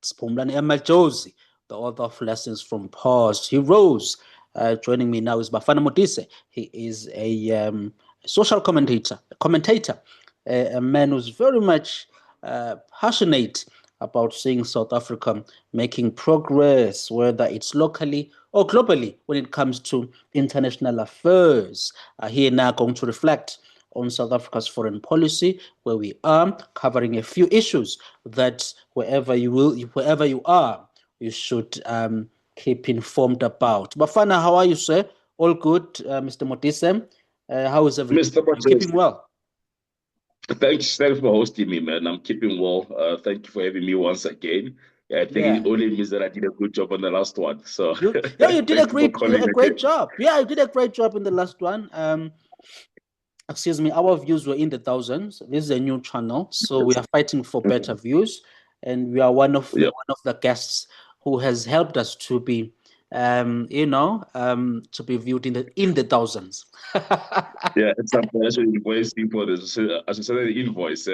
It's Phumlani Josie, the author of Lessons from Past Heroes. Joining me now is Bafana Modise. He is a social commentator, a man who's very much passionate about seeing South Africa making progress, whether it's locally or globally when it comes to international affairs. He and I are going to reflect on South Africa's foreign policy, where we are covering a few issues that wherever you are, you should keep informed about. Bafana, how are you, sir? All good, Mr. Modise. How is everything? Mr. You keeping Modise, well? thanks for hosting me, man. I'm keeping well. Thank you for having me once again. I think Yeah. it only means that I did a good job on the last one. So You did thank you for calling a great again. job. Yeah, you did a great job in the last one. Excuse me, our views were in the thousands. This is a new channel, so we are fighting for better views, and we are Yeah, one of the guests who has helped us to be, to be viewed in the thousands. yeah. It's a pleasure invoicing for this. As I said, the invoice.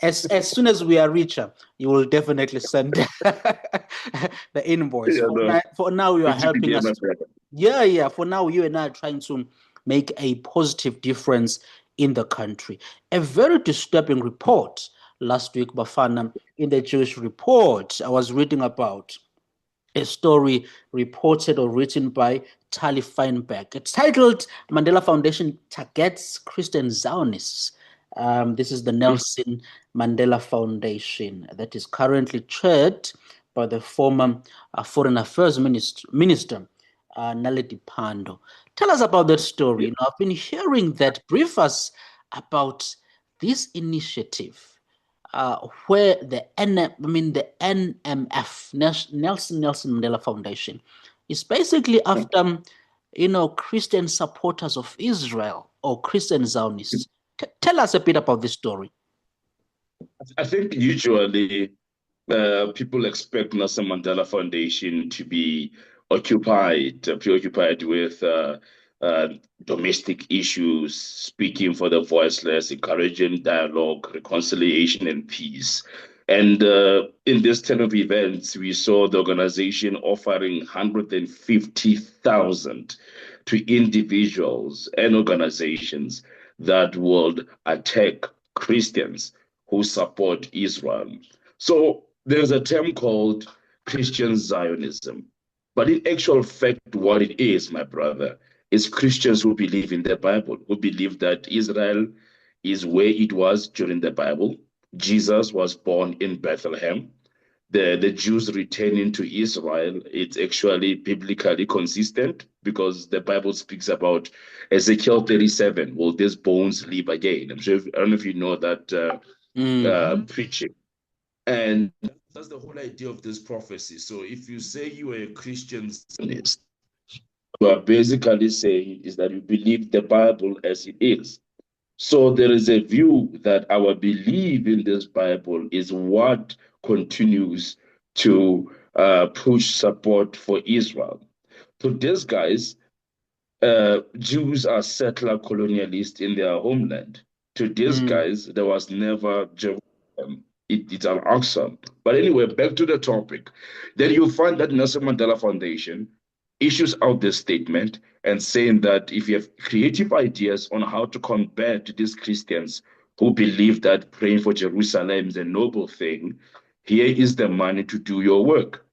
As soon as we are richer, you will definitely send the invoice. Yeah, no, For now, you are good to be helping here, us. my brother. Yeah, yeah. For now, you and I are trying to make a positive difference in the country. A very disturbing report last week, Bafana, in the Jewish report I was reading about a story reported or written by Tali Feinberg. It's titled Mandela Foundation Targets Christian Zionists. This is the Nelson Mandela Foundation that is currently chaired by the former Foreign Affairs Minister, Naledi Pandor. Tell us about that story. Yeah. You know, I've been hearing that. Brief us about this initiative where the NMF, Nelson Mandela Foundation, is basically after, Christian supporters of Israel or Christian Zionists. Tell us a bit about this story. I think usually people expect Nelson Mandela Foundation to be preoccupied with domestic issues, speaking for the voiceless, encouraging dialogue, reconciliation, and peace. And in this turn of events, we saw the organization offering 150,000 to individuals and organizations that would attack Christians who support Israel. So there's a term called Christian Zionism. But in actual fact, what it is, my brother, is Christians who believe in the Bible, who believe that Israel is where it was during the Bible. Jesus was born in Bethlehem. The Jews returning to Israel, it's actually biblically consistent because the Bible speaks about Ezekiel 37. Will these bones live again? I don't know if you know that preaching. And that's the whole idea of this prophecy. So if you say you are a Christian Zionist, you are basically saying is that you believe the Bible as it is. So there is a view that our belief in this Bible is what continues to push support for Israel. To these guys, Jews are settler colonialists in their homeland. To these guys, there was never Jerusalem. It's an oxymoron. But anyway, back to the topic. Then you find that Nelson Mandela Foundation issues out this statement and saying that if you have creative ideas on how to combat these Christians who believe that praying for Jerusalem is a noble thing, here is the money to do your work.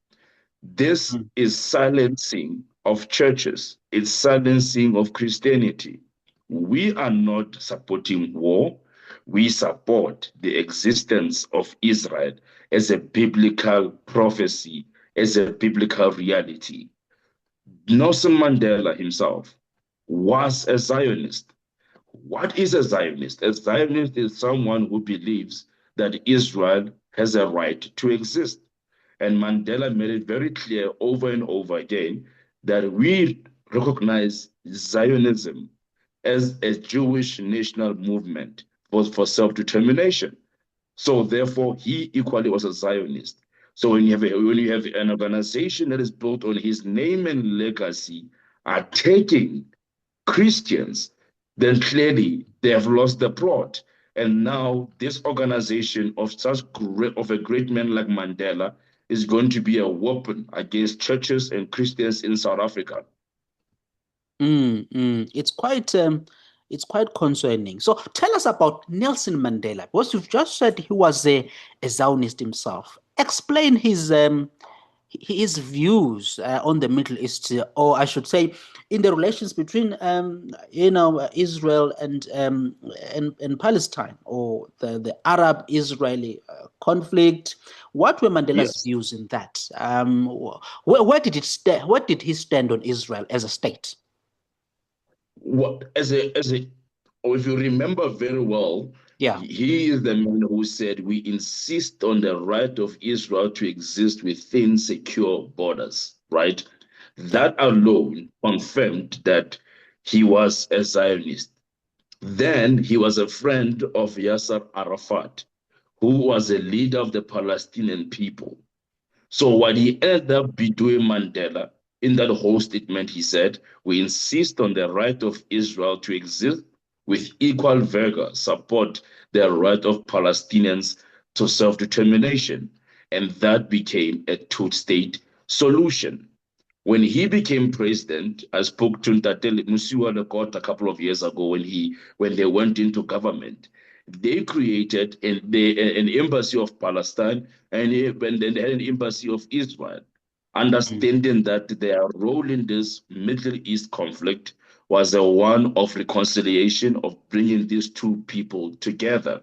This is silencing of churches. It's silencing of Christianity. We are not supporting war. We support the existence of Israel as a biblical prophecy, as a biblical reality. Nelson Mandela himself was a Zionist. What is a Zionist? A Zionist is someone who believes that Israel has a right to exist. And Mandela made it very clear over and over again that we recognize Zionism as a Jewish national movement for self-determination. So therefore, he equally was a Zionist. So when you have an organization that is built on his name and legacy attacking Christians, then clearly they have lost the plot. And now this organization of a great man like Mandela is going to be a weapon against churches and Christians in South Africa. It's quite concerning. So tell us about Nelson Mandela, because you've just said he was a Zionist himself. Explain his views on the Middle East, or I should say, in the relations between Israel and Palestine, or the Arab-Israeli conflict. What were Mandela's Yes. views in that? Where did Where did he stand on Israel as a state? What or if you remember very well, Yeah, he is the man who said we insist on the right of Israel to exist within secure borders, right? yeah, That alone confirmed that he was a Zionist. Then he was a friend of Yasser Arafat, who was a leader of the Palestinian people. So what he ended up doing, Mandela, in that whole statement, he said, we insist on the right of Israel to exist with equal vigor, support the right of Palestinians to self-determination. And that became a two-state solution. When he became president, I spoke to Ntatele Musiwa Lekota a couple of years ago when they went into government. They created an embassy of Palestine and then they had an embassy of Israel, mm, understanding that their role in this Middle East conflict was a one of reconciliation, of bringing these two people together.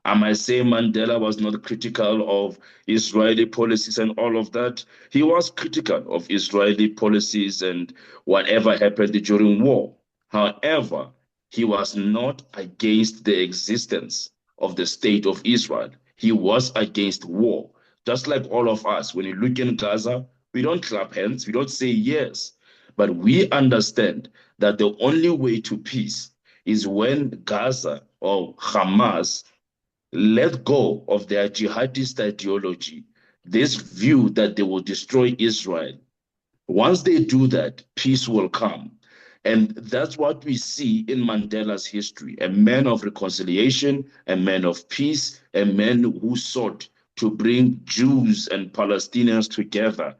I might say Mandela was not critical of Israeli policies and all of that. He was critical of Israeli policies and whatever happened during war. However, he was not against the existence of the state of Israel. He was against war. Just like all of us, when you look in Gaza, we don't clap hands, we don't say yes. But we understand that the only way to peace is when Gaza or Hamas let go of their jihadist ideology, this view that they will destroy Israel. Once they do that, peace will come. And that's what we see in Mandela's history, a man of reconciliation, a man of peace, a man who sought to bring Jews and Palestinians together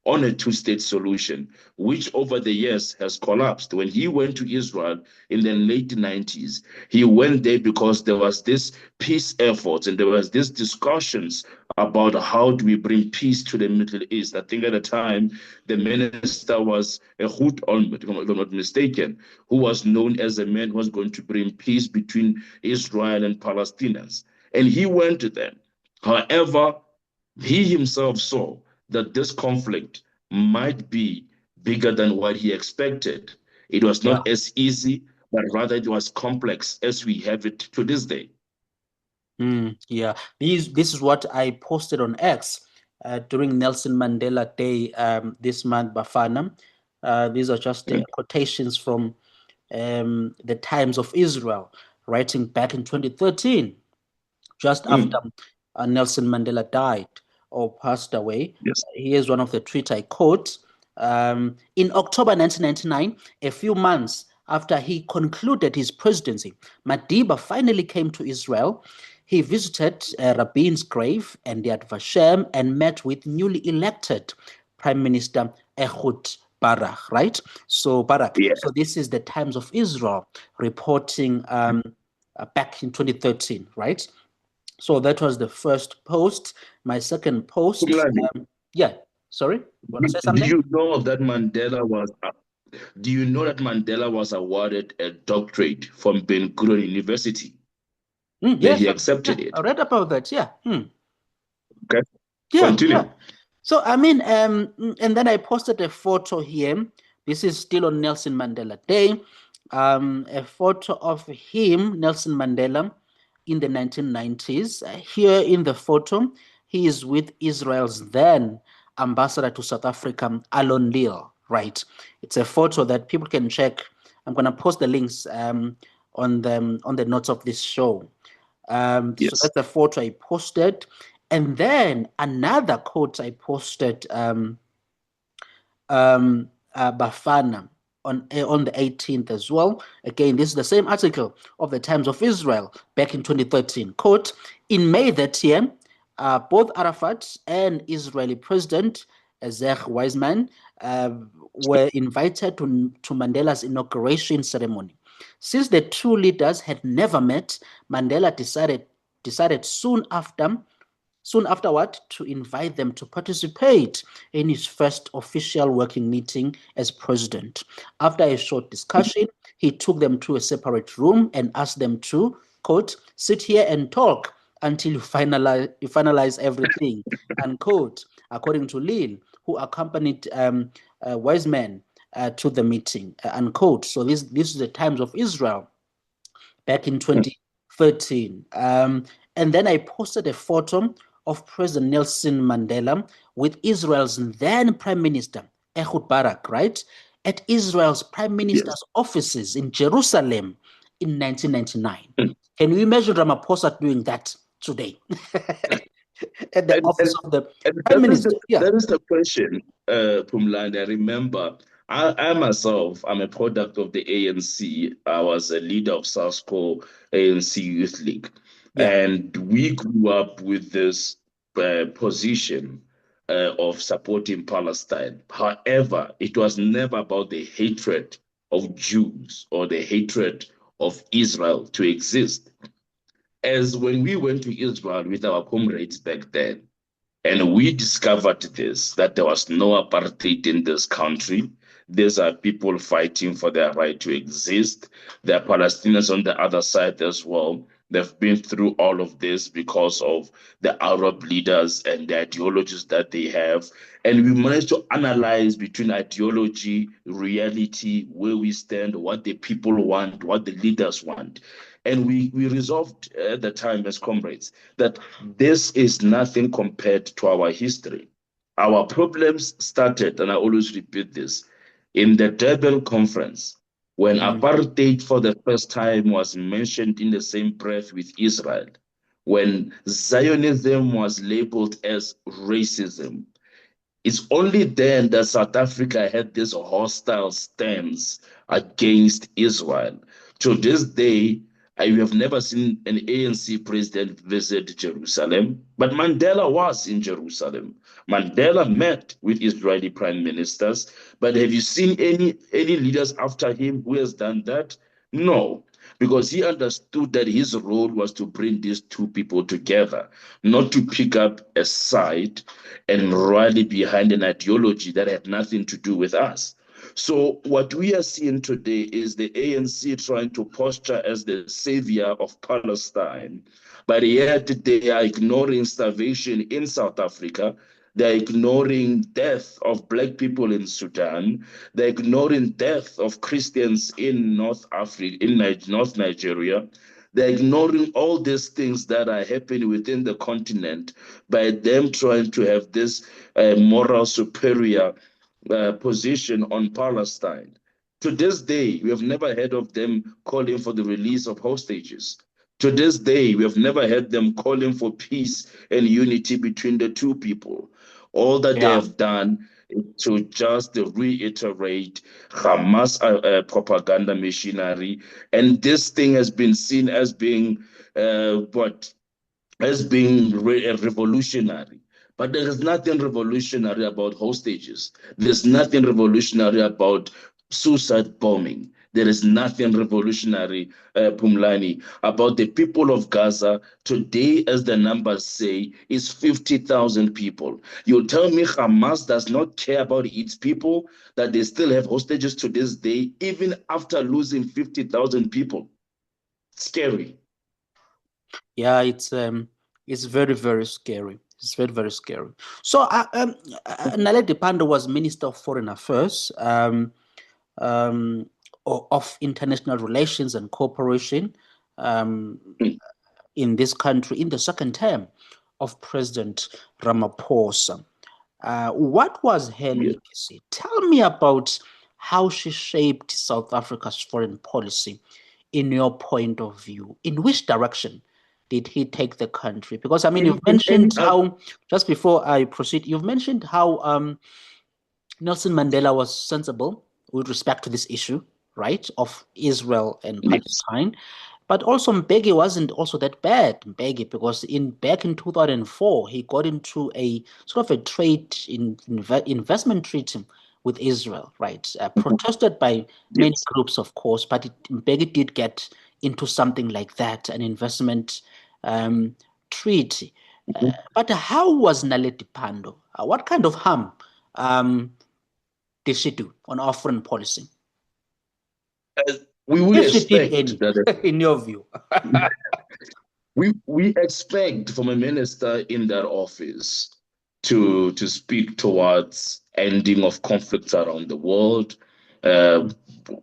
on a two-state solution, which over the years has collapsed. When he went to Israel in the late 90s, he went there because there was this peace effort and there was this discussions about how do we bring peace to the Middle East. I think at the time, the minister was Ehud Olmert, if I'm not mistaken, who was known as a man who was going to bring peace between Israel and Palestinians. And he went to them. However, he himself saw that this conflict might be bigger than what he expected. It was yeah. not as easy, but rather it was complex as we have it to this day. Yeah, this is what I posted on X during Nelson Mandela Day this month, Bafana. These are just Mm, quotations from the Times of Israel, writing back in 2013, just after mm, Nelson Mandela died or passed away. yes. Here's one of the tweets I quote. In October 1999, a few months after he concluded his presidency, Madiba finally came to Israel. He visited Rabin's grave and Yad Vashem and met with newly elected Prime Minister Ehud Barak, right? So Barak. Yeah. So this is the Times of Israel reporting back in 2013, right? So that was the first post. My second post, Phumlani, yeah, sorry, want to say do something? you know that Mandela was do you know that Mandela was awarded a doctorate from Ben Gurion University? That Yes, he yeah, accepted I it. read about that. Yeah, Okay, yeah, yeah. continue. So I mean, and then I posted a photo here. This is still on Nelson Mandela Day. A photo of him, Nelson Mandela, in the 1990s. Here in the photo, he is with Israel's then ambassador to South Africa, Alon Leal. Right. It's a photo that people can check. I'm gonna post the links on the notes of this show. So Yes. that's a photo I posted. And then another quote I posted, Bafana. on the 18th as well. Again, this is the same article of the Times of Israel back in 2013. Quote, in May that year, both Arafat and Israeli President Zech Weizmann were invited to Mandela's inauguration ceremony. Since the two leaders had never met, Mandela decided soon afterward to invite them to participate in his first official working meeting as president. After a short discussion, he took them to a separate room and asked them to, quote, sit here and talk until you finalize everything, unquote, according to Lil, who accompanied Wiseman to the meeting, unquote. So this is the Times of Israel back in 2013. And then I posted a photo of President Nelson Mandela with Israel's then Prime Minister, Ehud Barak, right, at Israel's Prime Minister's offices in Jerusalem in 1999. Can you imagine Ramaphosa doing that today? At the office of the Prime Minister. That is the question, Phumlani. I remember I myself, I'm a product of the ANC. I was a leader of SASCO ANC Youth League. And we grew up with this position of supporting Palestine. However, it was never about the hatred of Jews or the hatred of Israel to exist. As when we went to Israel with our comrades back then, and we discovered this, that there was no apartheid in this country. These are people fighting for their right to exist. There are Palestinians on the other side as well. They've been through all of this because of the Arab leaders and the ideologies that they have. And we managed to analyze between ideology, reality, where we stand, what the people want, what the leaders want. And we resolved at the time as comrades that this is nothing compared to our history. Our problems started, and I always repeat this, in the Durban conference, when apartheid for the first time was mentioned in the same breath with Israel, when Zionism was labeled as racism. It's only then that South Africa had this hostile stance against Israel. To this day, I have never seen an ANC president visit Jerusalem, but Mandela was in Jerusalem. Mandela met with Israeli prime ministers, but have you seen any leaders after him who has done that? No, because he understood that his role was to bring these two people together, not to pick up a side and rally behind an ideology that had nothing to do with us. So what we are seeing today is the ANC trying to posture as the savior of Palestine, but yet they are ignoring starvation in South Africa. They're ignoring death of black people in Sudan. They're ignoring death of Christians in North Africa, in North Nigeria. They're ignoring all these things that are happening within the continent by them trying to have this moral superior position on Palestine. To this day, we have never heard of them calling for the release of hostages. To this day, we have never heard them calling for peace and unity between the two people. All that they have done is to just reiterate Hamas propaganda machinery. And this thing has been seen as being revolutionary. But there is nothing revolutionary about hostages. There's nothing revolutionary about suicide bombing. There is nothing revolutionary, Phumlani, about the people of Gaza. Today, as the numbers say, is 50,000 people. You tell me Hamas does not care about its people, that they still have hostages to this day, even after losing 50,000 people. Scary. Yeah, it's very, very scary. It's very, very scary. So Naledi Pandor was Minister of Foreign Affairs, of International Relations and Cooperation in this country in the second term of President Ramaphosa. What was her legacy? Tell me about how she shaped South Africa's foreign policy in your point of view. In which direction did he take the country? Because, I mean, you've mentioned how, just before I proceed, you've mentioned how Nelson Mandela was sensible, with respect to this issue, right, of Israel and Yes. Palestine. But also Mbeki wasn't also that bad, Mbeki, because back in 2004, he got into a sort of a investment treaty with Israel, right? Protested by many Yes. groups, of course, but Mbeki did get into something like that, an investment um, treaty. But how was Naledi Pandor? What kind of harm um, did she do on our foreign policy? We would If she did expect any, that in your view. we expect from a minister in that office to speak towards ending of conflicts around the world, uh,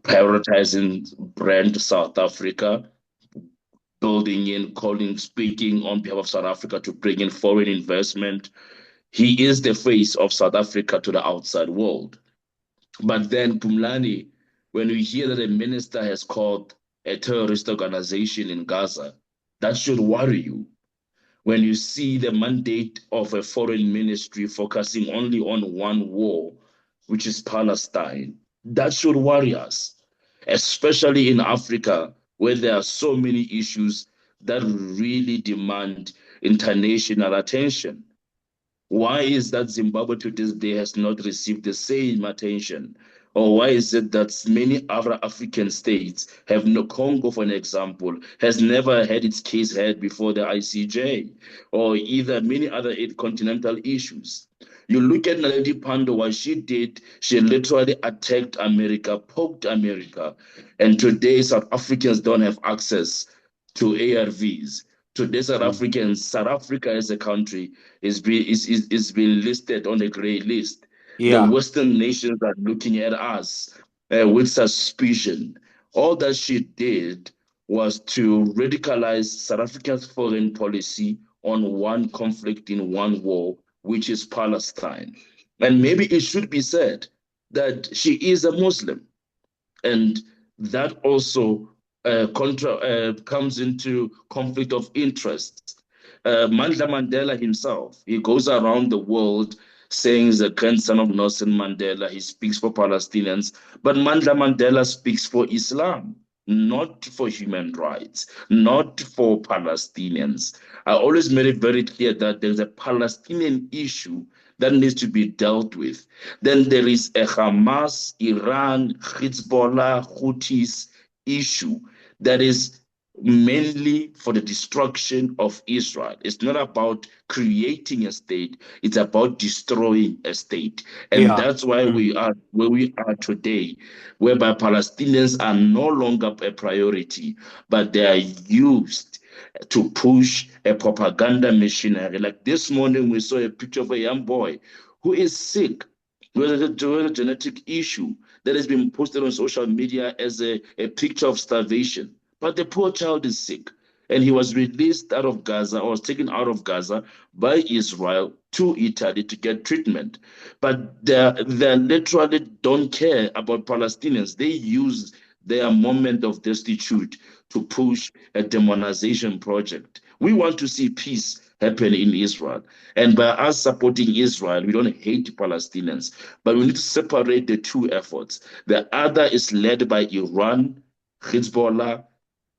prioritizing brand South Africa, building in, calling, speaking on behalf of South Africa to bring in foreign investment. He is the face of South Africa to the outside world. But then Phumlani, when we hear that a minister has called a terrorist organization in Gaza, that should worry you. When you see the mandate of a foreign ministry focusing only on one war, which is Palestine, that should worry us, especially in Africa, where there are so many issues that really demand international attention. Why is that Zimbabwe to this day has not received the same attention? Or why is it that many other African states have no, Congo, for an example, has never had its case heard before the ICJ, or either many other continental issues? You look at Naledi Pandor, what she did, she literally attacked America, poked America, and today South Africans don't have access to ARVs. Today, South Africa as a country is being listed on a grey list. The Yeah. Western nations are looking at us with suspicion. All that she did was to radicalize South Africa's foreign policy on one conflict in one war, which is Palestine. And maybe it should be said that she is a Muslim, and that also comes into conflict of interest. Mandla Mandela himself, he goes around the world saying he's the grandson of Nelson Mandela. He speaks for Palestinians, but Mandla Mandela speaks for Islam, not for human rights, not for Palestinians. I always made it very clear that there's a Palestinian issue that needs to be dealt with. Then there is a Hamas, Iran, Hezbollah, Houthis issue that is mainly for the destruction of Israel. It's not about creating a state, it's about destroying a state. And Yeah. that's why we are where we are today, whereby Palestinians are no longer a priority, but they are used to push a propaganda machinery. Like this morning, we saw a picture of a young boy who is sick with a genetic issue that has been posted on social media as a picture of starvation. But the poor child is sick. And he was released out of Gaza or was taken out of Gaza by Israel to Italy to get treatment. But they literally don't care about Palestinians. They use their moment of destitute to push a demonization project. We want to see peace happen in Israel. And by us supporting Israel, we don't hate Palestinians, but we need to separate the two efforts. The other is led by Iran, Hezbollah,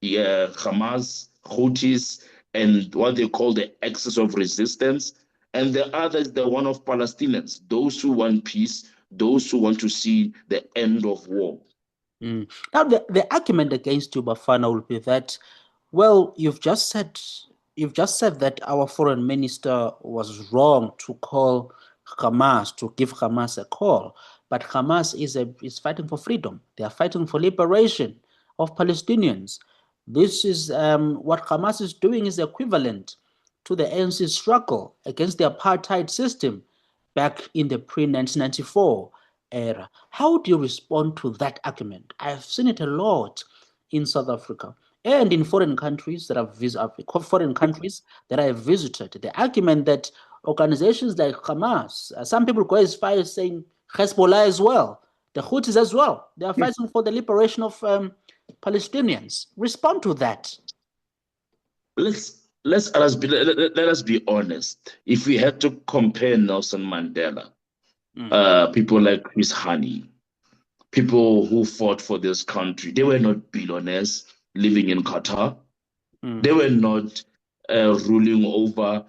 Hamas, Houthis, and what they call the axis of resistance. And the other is the one of Palestinians, those who want peace, those who want to see the end of war. Now, the argument against you, Bafana, will be that, well, you've just said that our foreign minister was wrong to call Hamas, to give Hamas a call, but Hamas is fighting for freedom. They are fighting for liberation of Palestinians. This is what Hamas is doing is equivalent to the ANC struggle against the apartheid system back in the pre-1994 era. How do you respond to that argument? I've seen it a lot in South Africa and in foreign countries that I have visited. The argument that organizations like Hamas, some people go as far as saying Hezbollah as well, the Houthis as well, they are fighting for the liberation of Palestinians. Respond to that. Let us be honest. If we had to compare Nelson Mandela, Mm. people like Chris Hani, people who fought for this country, they were not billionaires living in Qatar. They were not ruling over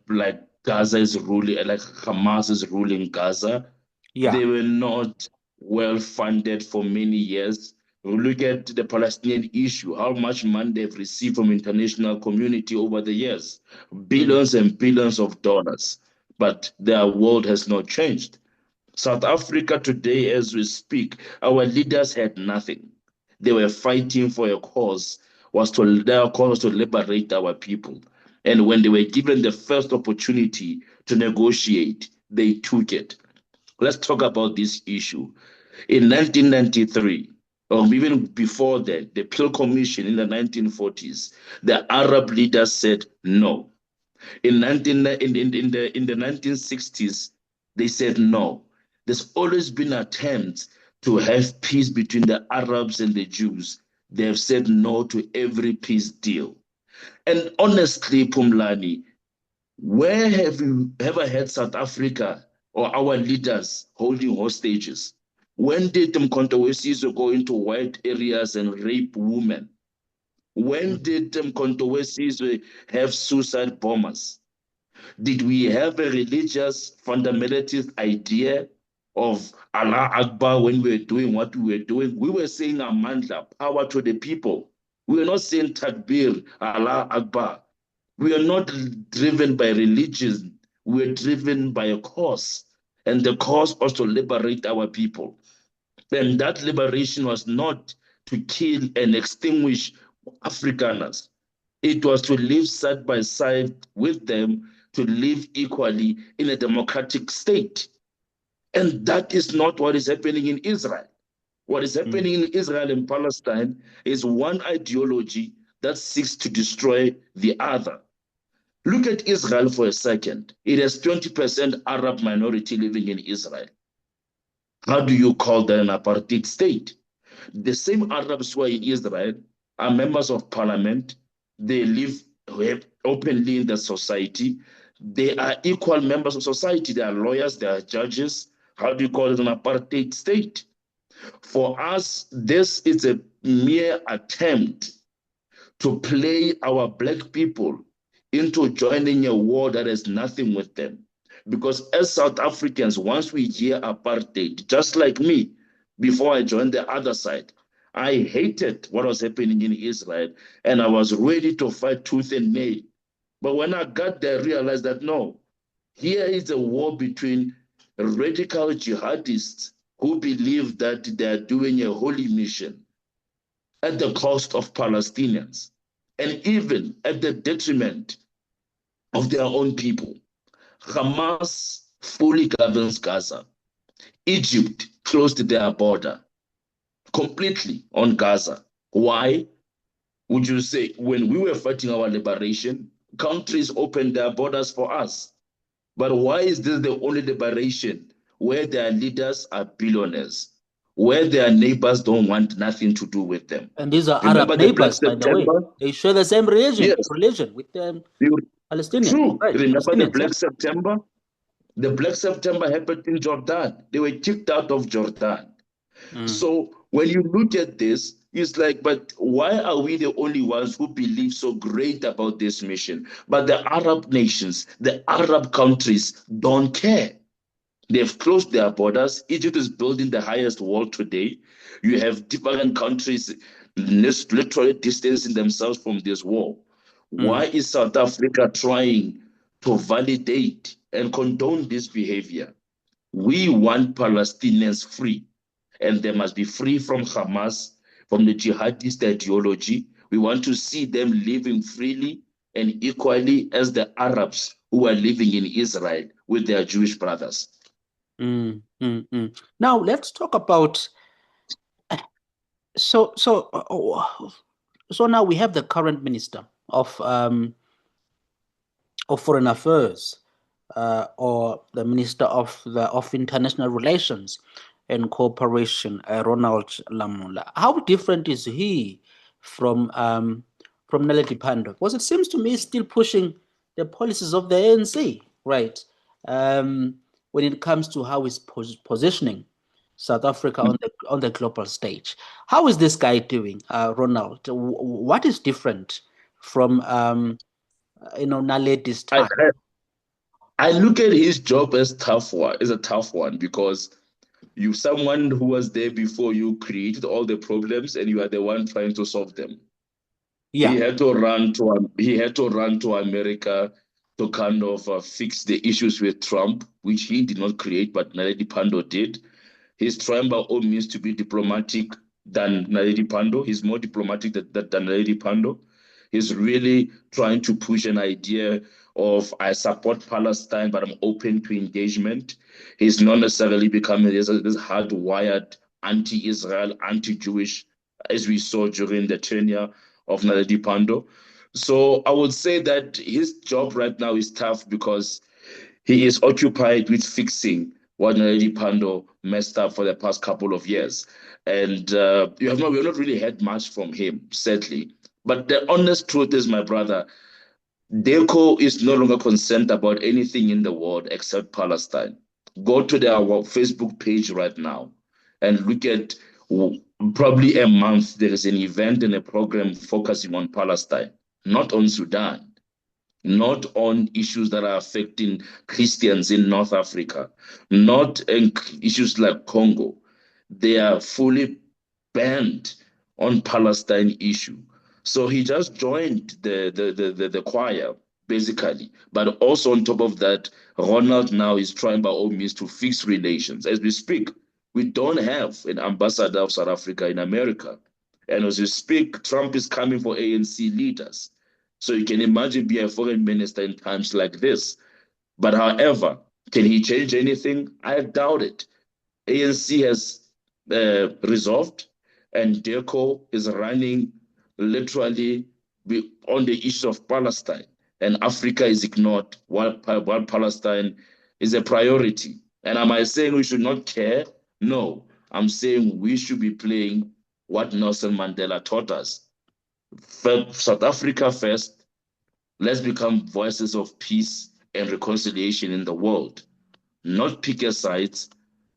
like Gaza is ruling, like Hamas is ruling Gaza. Yeah. They were not well funded for many years. Look at the Palestinian issue, how much money they've received from international community over the years, billions and billions of dollars. But their world has not changed. South Africa today, as we speak, our leaders had nothing. They were fighting for a cause, their cause was to liberate our people. And when they were given the first opportunity to negotiate, they took it. Let's talk about this issue. In 1993, or even before that, the Peel Commission in the 1940s, the Arab leaders said no. In the 1960s, they said no. There's always been attempts to have peace between the Arabs and the Jews. They have said no to every peace deal. And honestly, Phumlani, where have you ever had South Africa or our leaders holding hostages? When did Mkhonto we go into white areas and rape women? When did Mkhonto we have suicide bombers? Did we have a religious fundamentalist idea of Allah Akbar when we were doing what we were doing? We were saying Amandla, power to the people. We were not saying Takbir, Allah Akbar. We are not driven by religion. We are driven by a cause. And the cause was to liberate our people. And that liberation was not to kill and extinguish Afrikaners. It was to live side by side with them, to live equally in a democratic state. And that is not what is happening in Israel. What is happening in Israel and Palestine is one ideology that seeks to destroy the other. Look at Israel for a second. It has 20% Arab minority living in Israel. How do you call that an apartheid state? The same Arabs who are in Israel are members of parliament. They live openly in the society. They are equal members of society. They are lawyers, they are judges. How do you call it an apartheid state? For us, this is a mere attempt to play our black people into joining a war that has nothing with them. Because as South Africans, once we hear apartheid, just like me, before I joined the other side, I hated what was happening in Israel and I was ready to fight tooth and nail. But when I got there, I realized that no, here is a war between radical jihadists who believe that they are doing a holy mission at the cost of Palestinians and even at the detriment of their own people. Hamas fully governs Gaza. Egypt closed their border completely on Gaza. Why? Would you say when we were fighting our liberation, countries opened their borders for us? But why is this the only liberation where their leaders are billionaires, where their neighbors don't want nothing to do with them? And these are Arab Remember the Black neighbors, by the way. September? They share the same Yes, religion with the Palestinians. true. Right, Remember the Palestinians, yeah. Black September? The Black September happened in Jordan. They were kicked out of Jordan. So when you look at this, it's like, but why are we the only ones who believe so great about this mission? But the Arab nations, the Arab countries don't care. They've closed their borders. Egypt is building the highest wall today. You have different countries literally distancing themselves from this war. Why is South Africa trying to validate and condone this behavior? We want Palestinians free, and they must be free from Hamas, from the jihadist ideology. We want to see them living freely and equally as the Arabs who are living in Israel with their Jewish brothers. Now let's talk about so now we have the current minister of foreign affairs, or the minister of international relations and cooperation, Ronald Lamola. How different is he from Naledi Pandor? Because it seems to me he's still pushing the policies of the ANC, right? When it comes to how he's positioning South Africa on the global stage. How is this guy doing, Ronald? What is different from Naledi's I, time? I I look at his job as a tough one because you someone who was there before you created all the problems and you are the one trying to solve them. He Yeah, had to run to he had to run to America to kind of fix the issues with Trump, which he did not create, but Naledi Pandor did. He's trying by all means to be diplomatic than Naledi Pandor. He's more diplomatic than Naledi Pandor. He's really trying to push an idea of I support Palestine, but I'm open to engagement. He's not necessarily becoming this hardwired anti-Israel, anti-Jewish, as we saw during the tenure of Naledi Pandor. So I would say that his job right now is tough because he is occupied with fixing what Naledi Pandor messed up for the past couple of years. And we have not really heard much from him, sadly. But the honest truth is, my brother, Deco is no longer concerned about anything in the world except Palestine. Go to their Facebook page right now and look at probably a month there is an event and a program focusing on Palestine, not on Sudan, not on issues that are affecting Christians in North Africa, not in issues like Congo. They are fully bent on Palestine issue. So he just joined the choir, basically. But also on top of that, Ronald now is trying by all means to fix relations. As we speak, we don't have an ambassador of South Africa in America. And as we speak, Trump is coming for ANC leaders. So you can imagine being a foreign minister in times like this. But however, can he change anything? I doubt it. ANC has resolved, and DECO is running literally on the issue of Palestine, and Africa is ignored while Palestine is a priority. And am I saying we should not care? No, I'm saying we should be playing what Nelson Mandela taught us. South Africa first, let's become voices of peace and reconciliation in the world, not pick a sides,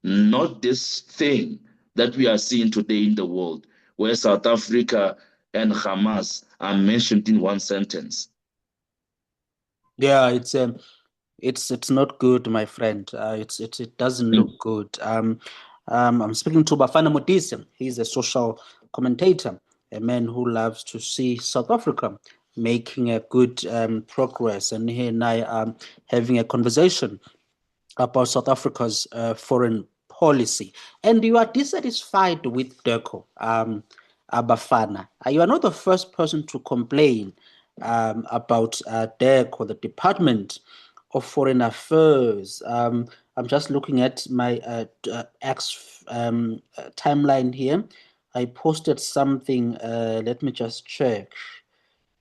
not this thing that we are seeing today in the world, where South Africa and Hamas are mentioned in one sentence. yeah, it's not good, my friend. It doesn't look good. I'm speaking to Bafana Modise. He's a social commentator, a man who loves to see South Africa making a good progress, and he and I are having a conversation about South Africa's foreign policy. And you are dissatisfied with DECO, Bafana. You are not the first person to complain about DECO, the Department of Foreign Affairs. I'm just looking at my X timeline here. I posted something. Let me just check.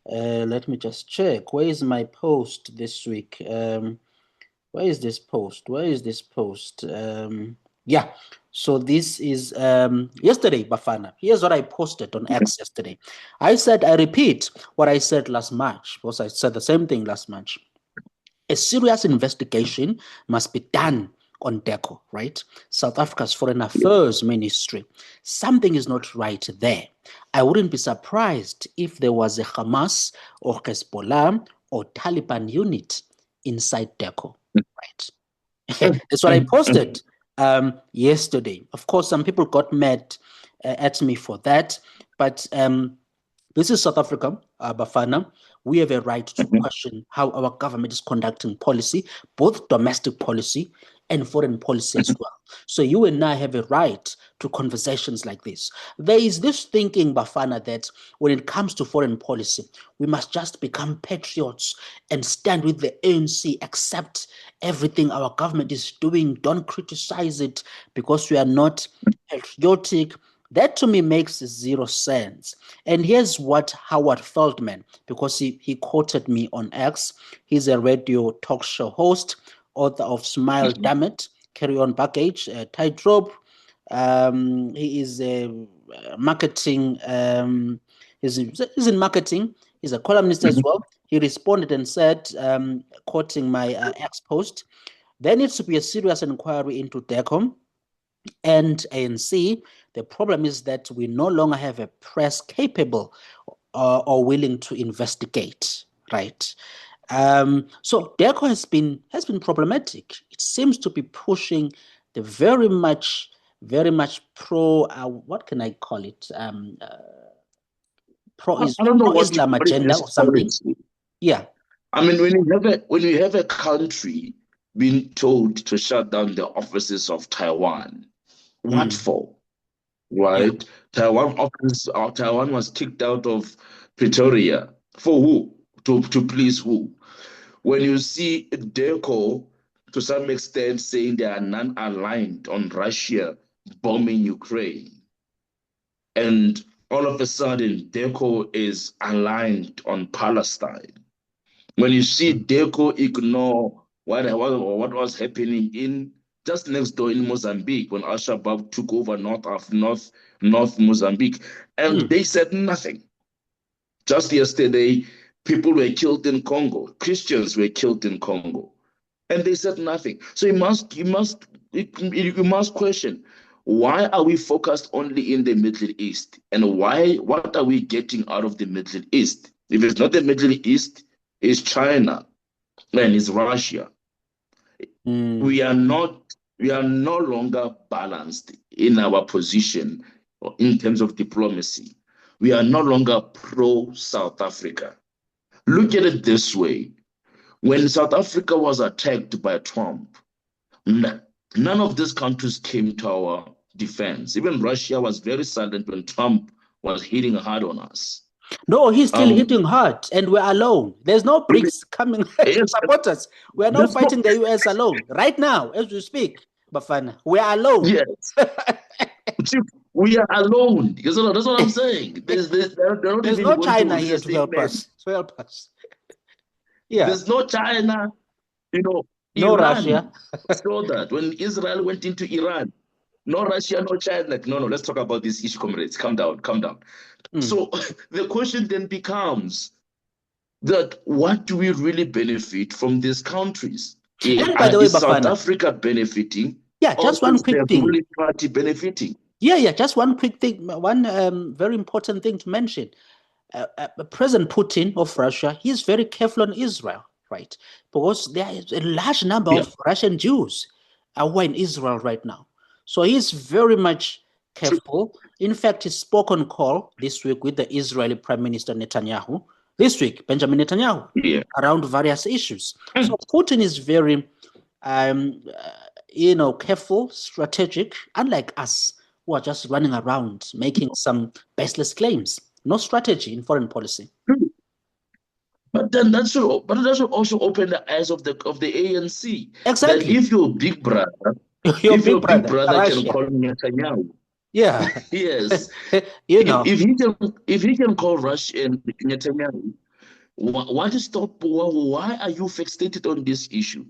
Where is my post this week? Where is this post? Yeah. So this is yesterday, Bafana. Here's what I posted on X yesterday. I said, I repeat what I said last March, because I said the same thing last March. A serious investigation must be done on DECO, right? South Africa's Foreign Affairs Ministry. Something is not right there. I wouldn't be surprised if there was a Hamas or Hezbollah or Taliban unit inside DECO, right? That's what I posted yesterday. Of course, some people got mad at me for that, but this is South Africa, Bafana. We have a right to question how our government is conducting policy, both domestic policy and foreign policy as well. So you and I have a right to conversations like this. There is this thinking, Bafana, that when it comes to foreign policy, we must just become patriots and stand with the ANC, accept everything our government is doing, don't criticize it because we are not patriotic. That to me makes zero sense. And here's what Howard Feldman, because he quoted me on X, he's a radio talk show host, author of Smile, Damn It, Carry On Baggage, Tightrope. He is a marketing, he's in marketing, he's a columnist as well. He responded and said, quoting my X post, there needs to be a serious inquiry into DECOM and ANC. The problem is that we no longer have a press capable or willing to investigate, right? So DECO has been problematic. It seems to be pushing the very much pro what can I call it? I don't know Pro Islam what it agenda is or for something. it. Yeah. I mean, when you have a country being told to shut down the offices of Taiwan, what for? Yeah. Right? Taiwan was kicked out of Pretoria. For who? To please who? When you see DECO to some extent saying they are non-aligned on Russia bombing Ukraine, and all of a sudden DECO is aligned on Palestine. When you see DECO ignore what was happening in just next door in Mozambique when Al-Shabaab took over North Mozambique, and they said nothing. Just yesterday, people were killed in Congo. Christians were killed in Congo, and they said nothing. So you must question, why are we focused only in the Middle East, and what are we getting out of the Middle East? If it's not the Middle East, it's China and it's Russia. We are not we are no longer balanced in our position in terms of diplomacy. We are no longer pro South Africa. Look at it this way. When South Africa was attacked by Trump, none of these countries came to our defense. Even Russia was very silent when Trump was hitting hard on us. No, he's still hitting hard, and we're alone. There's no BRICS coming to support us. We are now fighting the US alone. Right now, as we speak, Bafana, we are alone. Yes. We are alone. That's what I'm saying. There's no China here to help us. Yeah. There's no China, no Iran Russia. saw that when Israel went into Iran. No Russia, no China. Like, no, let's talk about this issue, comrades. Calm down. So the question then becomes that what do we really benefit from these countries? And by the way, is South Bafana, Africa benefiting? Yeah, just one quick thing. Ruling party benefiting? Yeah, just one quick thing. One very important thing to mention. President Putin of Russia, he's very careful on Israel, right? Because there is a large number of Russian Jews who are in Israel right now. So he's very much careful. In fact, he spoke on call this week with the Israeli Prime Minister Netanyahu, this week, Benjamin Netanyahu, around various issues. So Putin is very, careful, strategic, unlike us, who are just running around making some baseless claims. No strategy in foreign policy. But then that should also open the eyes of the ANC. Exactly. That if your big brother, your big brother can call Netanyahu. Yeah. Yes. If he can call Russia and Netanyahu, why are you fixated on this issue?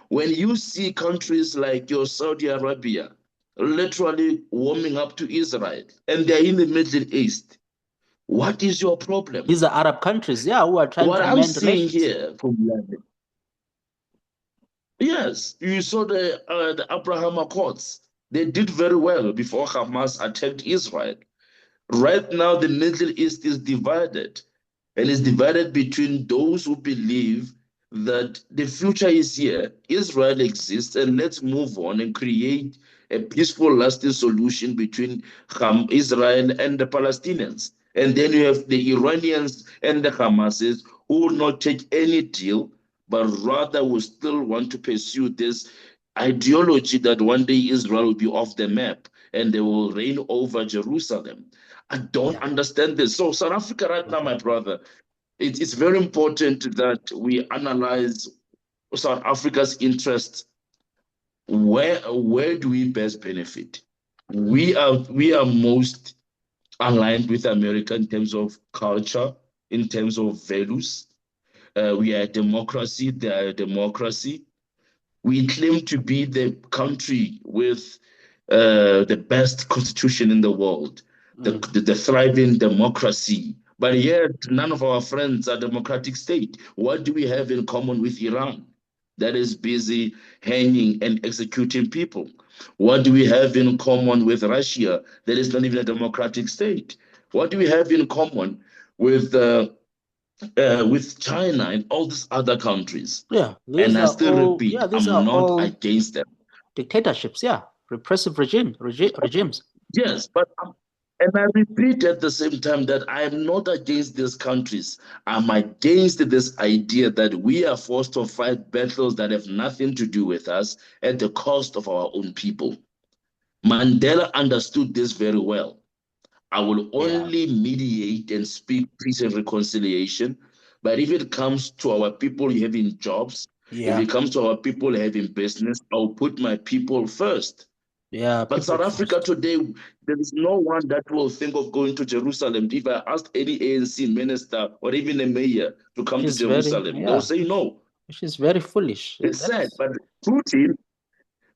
When you see countries like your Saudi Arabia literally warming up to Israel and they're in the Middle East, what is your problem? These are Arab countries, who are trying to amend relations. What I'm seeing here, Phumlani, yes, you saw the Abraham Accords. They did very well before Hamas attacked Israel. Right now, the Middle East is divided, and it's divided between those who believe that the future is here, Israel exists, and let's move on and create a peaceful, lasting solution between Israel and the Palestinians. And then you have the Iranians and the Hamasis who will not take any deal, but rather will still want to pursue this ideology that one day Israel will be off the map and they will reign over Jerusalem. I don't understand this. So South Africa right now, my brother, it's very important that we analyze South Africa's interests. Where do we best benefit? We are most aligned with America in terms of culture, in terms of values. We are a democracy. They are a democracy. We claim to be the country with the best constitution in the world, the thriving democracy. But yet, none of our friends are democratic state. What do we have in common with Iran? that is busy hanging and executing people? What do we have in common with Russia that is not even a democratic state? What do we have in common with China and all these other countries? Yeah, And I still repeat, these are I'm not all against them. dictatorships. Yeah, repressive regimes. Yes, but and I repeat at the same time that I am not against these countries. I'm against this idea that we are forced to fight battles that have nothing to do with us at the cost of our own people. Mandela understood this very well. I will Yeah, only mediate and speak peace and reconciliation. But if it comes to our people having jobs, if yeah, it comes to our people having business, I'll put my people first. yeah. But People South Africa first. today, there is no one that will think of going to Jerusalem. If I asked any ANC minister or even a mayor to Which come to is very, Jerusalem, they'll yeah, say no. which is very foolish. It's sad, That's but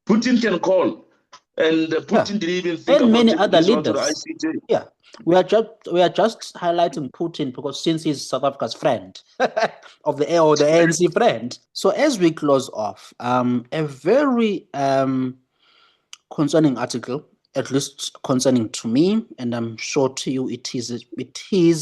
Putin can call, and yeah, Putin didn't even think and about many taking other Israel to the leaders. ICJ. Yeah, we are just highlighting Putin because since he's South Africa's friend of the ANC friend. So as we close off, a very concerning article, at least concerning to me, and I'm sure to you it is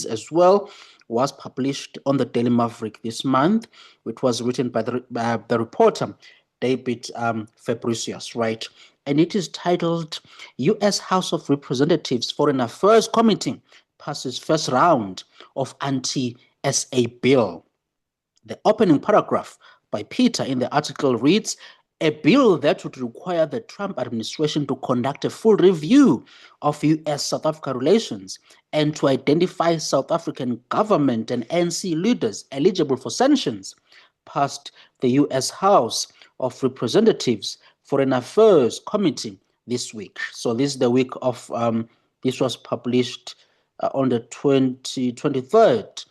as well, was published on the Daily Maverick this month, which was written by the reporter David Fabricius, right? And it is titled U.S. House of Representatives Foreign Affairs Committee passes first round of anti-SA bill. The opening paragraph by Peter in the article reads, a bill that would require the Trump administration to conduct a full review of U.S.-South Africa relations and to identify South African government and ANC leaders eligible for sanctions, passed the U.S. House of Representatives Foreign Affairs Committee this week. So this is the week of, this was published on the 23rd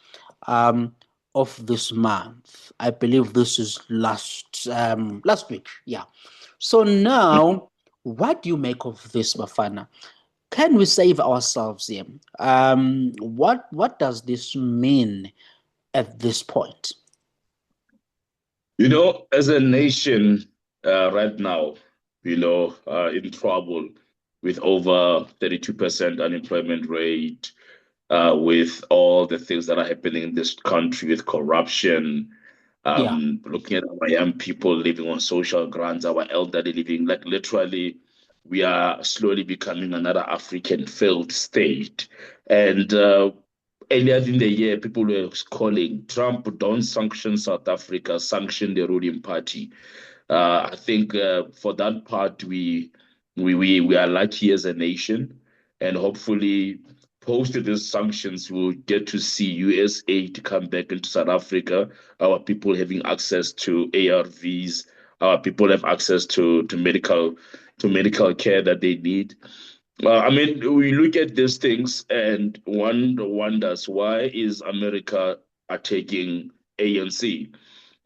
of this month. I believe this is last week. Yeah. So now, what do you make of this, Bafana? Can we save ourselves here? What does this mean at this point? As a nation right now, in trouble with over 32% unemployment rate, with all the things that are happening in this country with corruption, Yeah, looking at our young people living on social grants, our elderly living, like literally, we are slowly becoming another African failed state. And earlier in the year, people were calling Trump, don't sanction South Africa, sanction the ruling party. I think for that part, we are lucky as a nation, and hopefully, post these sanctions, we'll get to see US aid come back into South Africa. Our people having access to ARVs, our people have access to medical care that they need. I mean, we look at these things and one wonders why is America attacking ANC?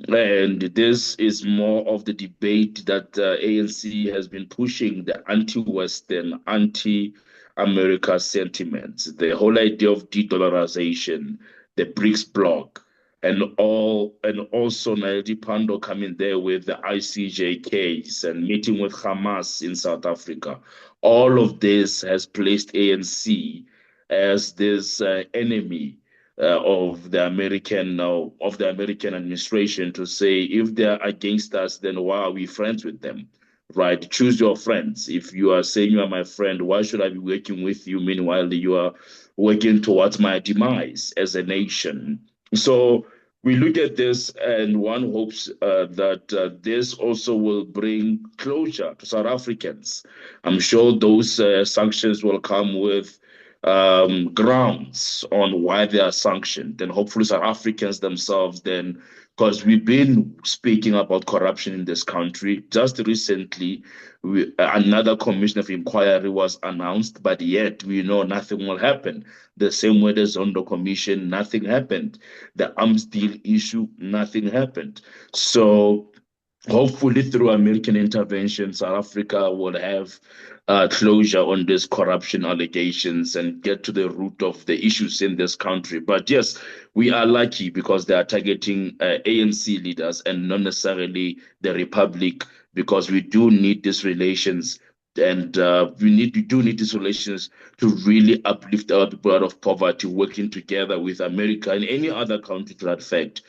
And this is more of the debate that ANC has been pushing, the anti-Western, anti-America sentiments, the whole idea of de-dollarization, the BRICS bloc, and also Naledi Pandor coming there with the ICJ case and meeting with Hamas in South Africa. All of this has placed ANC as this enemy of the American administration, to say if they're against us, then why are we friends with them? Right? Choose your friends. If you are saying you are my friend, why should I be working with you? Meanwhile, you are working towards my demise as a nation. So we look at this, and one hopes that this also will bring closure to South Africans. I'm sure those sanctions will come with grounds on why they are sanctioned, and hopefully South Africans themselves then, because we've been speaking about corruption in this country. Just recently, another commission of inquiry was announced, but yet we know nothing will happen. The same way the Zondo Commission, nothing happened. The arms deal issue, nothing happened. So Hopefully, through American intervention, South Africa will have closure on these corruption allegations and get to the root of the issues in this country. But yes, we are lucky because they are targeting ANC leaders and not necessarily the Republic, because we do need these relations. And we do need these relations to really uplift our people out of poverty, working together with America and any other country to that effect,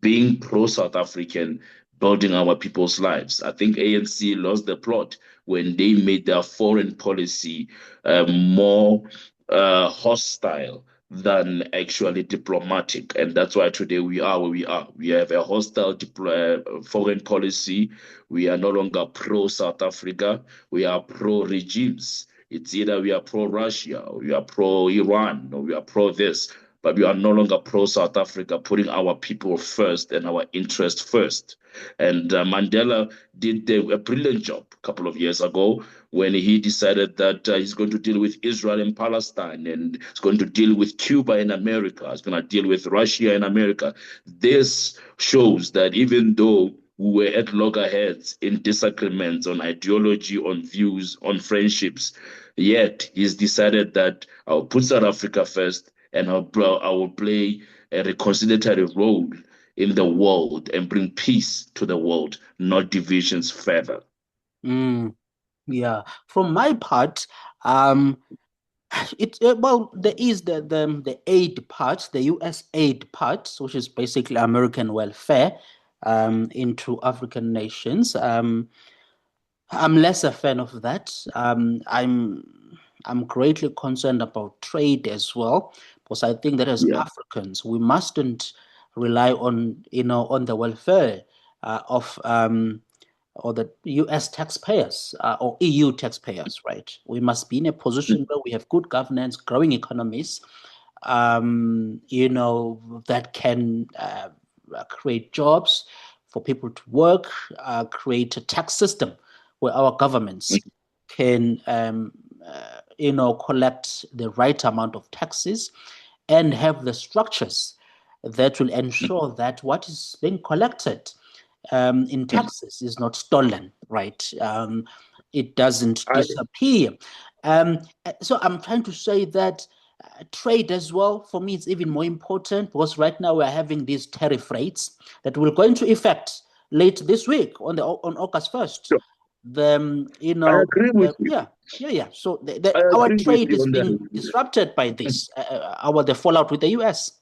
being pro-South African, building our people's lives. I think ANC lost the plot when they made their foreign policy more hostile than actually diplomatic. And that's why today we are where we are. We have a hostile foreign policy. We are no longer pro-South Africa. We are pro-regimes. It's either we are pro-Russia, or we are pro-Iran, or we are pro this, but we are no longer pro South Africa, putting our people first and our interest first. And Mandela did a brilliant job a couple of years ago when he decided that he's going to deal with Israel and Palestine, and he's going to deal with Cuba in America, he's going to deal with Russia in America. This shows that even though we were at loggerheads in disagreements on ideology, on views, on friendships, yet he's decided that I'll put South Africa first, and I will play a reconciliatory role in the world and bring peace to the world, not divisions further. Mm, yeah. From my part, um, well, there is the aid part, the U.S. aid part, which is basically American welfare into African nations. I'm less a fan of that. I'm greatly concerned about trade as well, because I think that as Yeah. Africans, we mustn't rely on on the welfare of or the US taxpayers or EU taxpayers, right? We must be in a position where we have good governance, growing economies, that can create jobs for people to work, create a tax system where our governments can, collect the right amount of taxes and have the structures that will ensure that what is being collected in taxes is not stolen, right? It doesn't I, disappear. Um, so I'm trying to say that trade as well, for me, it's even more important because right now we're having these tariff rates that will go into effect late this week on August 1st. The, I agree with you. yeah. So I our agree with trade you is on being that. disrupted by this, the fallout with the US.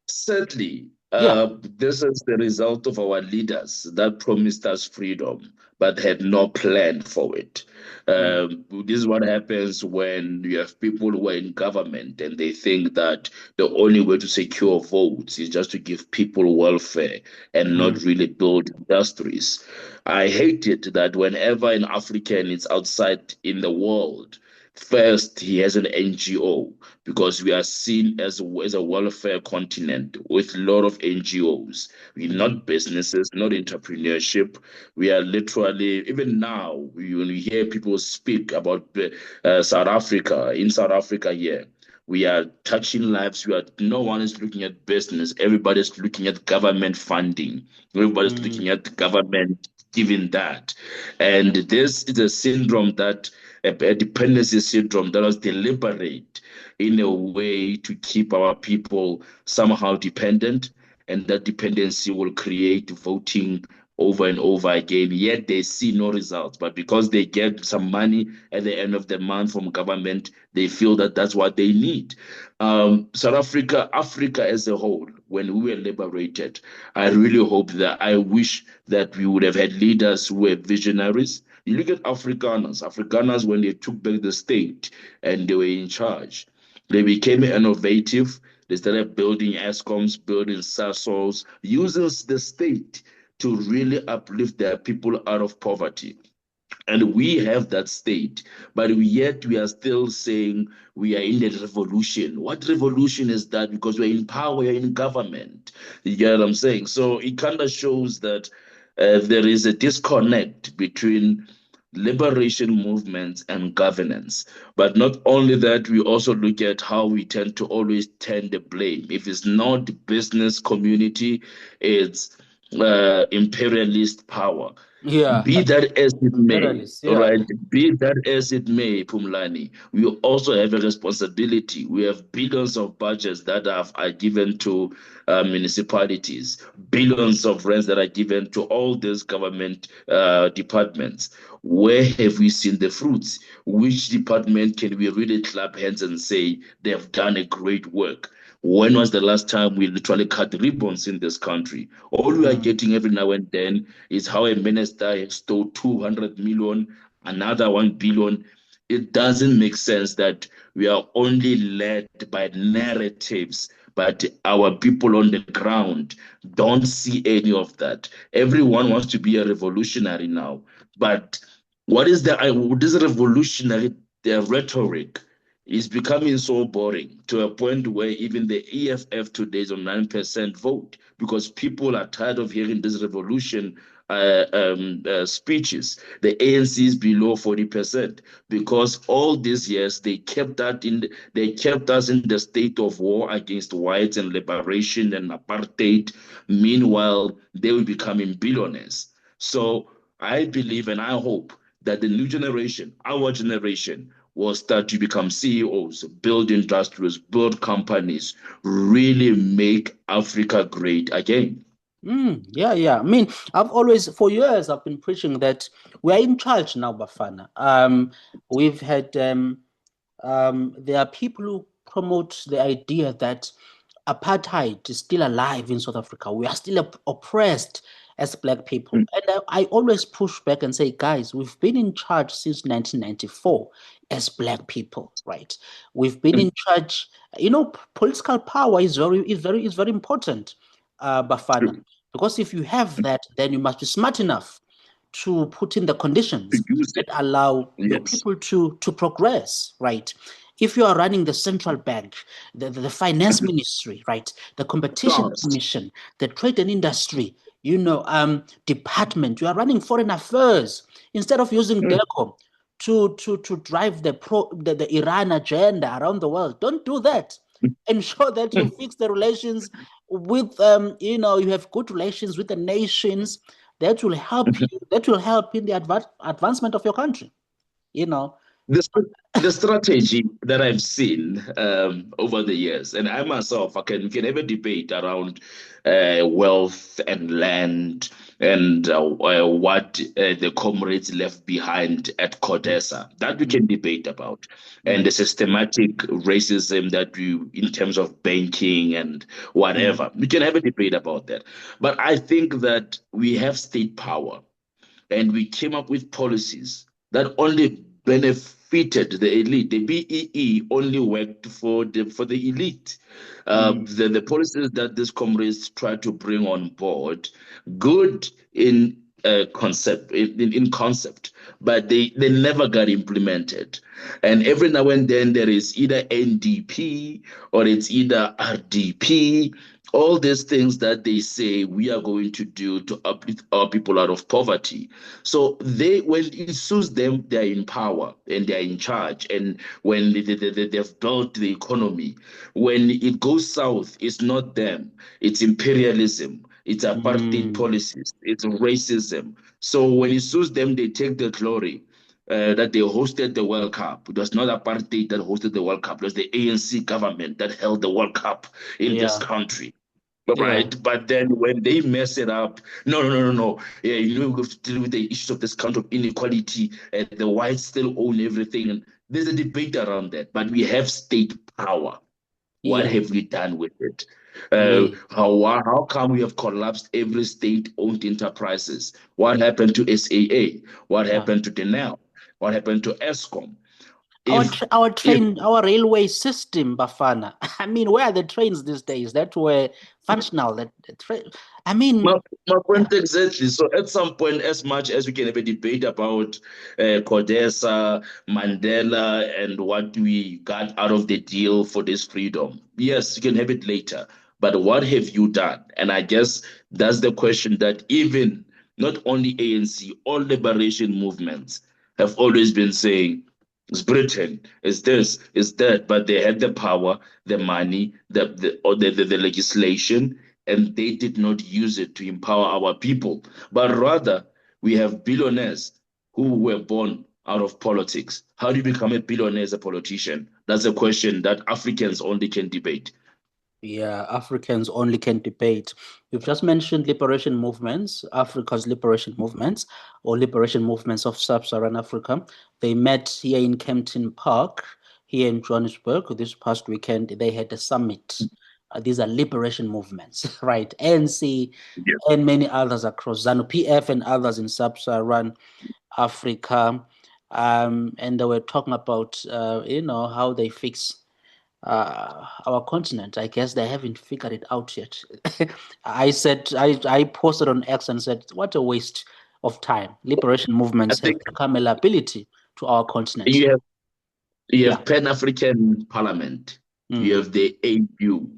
Sadly, Yeah. this is the result of our leaders that promised us freedom but had no plan for it. Mm, This is what happens when you have people who are in government and they think that the only way to secure votes is just to give people welfare and mm, not really build industries. I hate it that whenever an African is outside in the world, first he has an NGO, because we are seen as a welfare continent with a lot of NGOs. We're mm, not businesses, not entrepreneurship. We are literally, even now, when we hear people speak about South Africa, in South Africa here, we are touching lives. No one is looking at business. Everybody's looking at government funding. Everybody's mm, looking at government giving that. And this is a syndrome that a dependency syndrome that was deliberate in a way to keep our people somehow dependent, and that dependency will create voting over and over again. Yet they see no results, but because they get some money at the end of the month from government, they feel that that's what they need. South Africa, Africa as a whole, when we were liberated, I really hope that I wish that we would have had leaders who were visionaries. You look at Afrikaners, when they took back the state and they were in charge, they became innovative. They started building ESCOMs, building SASOs, using the state to really uplift their people out of poverty. And we have that state, but yet we are still saying we are in a revolution. What revolution is that? Because we're in power, we're in government. You get what I'm saying? So it kind of shows that there is a disconnect between liberation movements and governance. But not only that, we also look at how we tend to always turn the blame. If it's not the business community, it's imperialist power. Yeah, Be that as it may, imperialist. all Yeah. right, be that as it may, Phumlani, we also have a responsibility. We have billions of budgets that are given to municipalities, billions of rents that are given to all these government departments. Where have we seen the fruits? Which department can we really clap hands and say they have done a great work? When was the last time we literally cut ribbons in this country? All we are Mm. getting every now and then is how a minister stole 200 million, another 1 billion. It doesn't make sense that we are only led by narratives, but our people on the ground don't see any of that. Everyone wants to be a revolutionary now, but what is this revolutionary rhetoric is becoming so boring to a point where even the EFF today is on 9% vote because people are tired of hearing this revolution speeches. The ANC is below 40% because all these years they kept us in the state of war against whites and liberation and apartheid. Meanwhile, they will becoming billionaires. So I believe and I hope that the new generation, our generation, will start to become CEOs, build industries, build companies, really make Africa great again. Yeah, yeah. I mean, I've always, for years, I've been preaching that we're in charge now, Bafana. We've had there are people who promote the idea that apartheid is still alive in South Africa. We are still oppressed as Black people. Mm, And I always push back and say, guys, we've been in charge since 1994 as Black people, right? We've been mm, in charge. Political power is very important, Bafana, to because if you have that, then you must be smart enough to put in the conditions use that it. allow your Yes. people to progress, right? If you are running the central bank, the finance ministry, right, the competition Jobs. commission, the trade and industry, department, you are running foreign affairs instead of using Mm, DECO to drive the Iran agenda around the world. Don't do that. mm, Ensure that you mm. fix the relations with you have good relations with the nations that will help in the advancement of your country, you know. The strategy that I've seen over the years, and I myself, we can have a debate around wealth and land and what the comrades left behind at Mm, Codesa. That we can mm, debate about, and mm, the systematic racism that we, in terms of banking and mm, whatever, we can have a debate about that. But I think that we have state power and we came up with policies that only benefited the elite. The BEE only worked for the elite. mm, The policies that these comrades tried to bring on board, good in in concept, but they never got implemented. And every now and then there is either NDP or it's either RDP, all these things that they say we are going to do to uplift our people out of poverty. So when it suits them, they're in power and they're in charge. And when they've built the economy, when it goes south, it's not them, it's imperialism. It's apartheid mm. policies. It's racism. So when it suits them, they take the glory that they hosted the World Cup. It was not apartheid that hosted the World Cup. It was the ANC government that held the World Cup in this Yeah, country. yeah, Right, but then when they mess it up, no, no, no, no, no. Yeah, we have to deal with the issues of this country of inequality, and the whites still own everything. And there's a debate around that. But we have state power. What yeah, have we done with it? yeah, How come we have collapsed every state-owned enterprises? What happened to SAA? What yeah. happened to Denel? What happened to ESCOM? Our If tra- our if train, our railway system, Bafana. I mean, where are the trains these days that were functional? I mean, my yeah, point exactly. So at some point, as much as we can have a debate about Codesa, Mandela, and what we got out of the deal for this freedom, yes, you can have it later. But what have you done? And I guess that's the question that even not only ANC, all liberation movements have always been saying. It's Britain, it's this, it's that, but they had the power, the money, the legislation, and they did not use it to empower our people, but rather we have billionaires who were born out of politics. How do you become a billionaire as a politician? That's a question that Africans only can debate. Yeah, Africans only can debate. You've just mentioned liberation movements, Africa's liberation movements, or liberation movements of sub-Saharan Africa. They met here in Kempton Park, here in Johannesburg, this past weekend. They had a summit. These are liberation movements, right? ANC Yeah. and many others across ZANU-PF and others in sub-Saharan Africa. And they were talking about, how they fix our continent. I guess they haven't figured it out yet. I posted on X and said, what a waste of time. Liberation I movements have think become a liability to our continent. you have you Yeah. have Pan-African Parliament, you Mm. have the AU.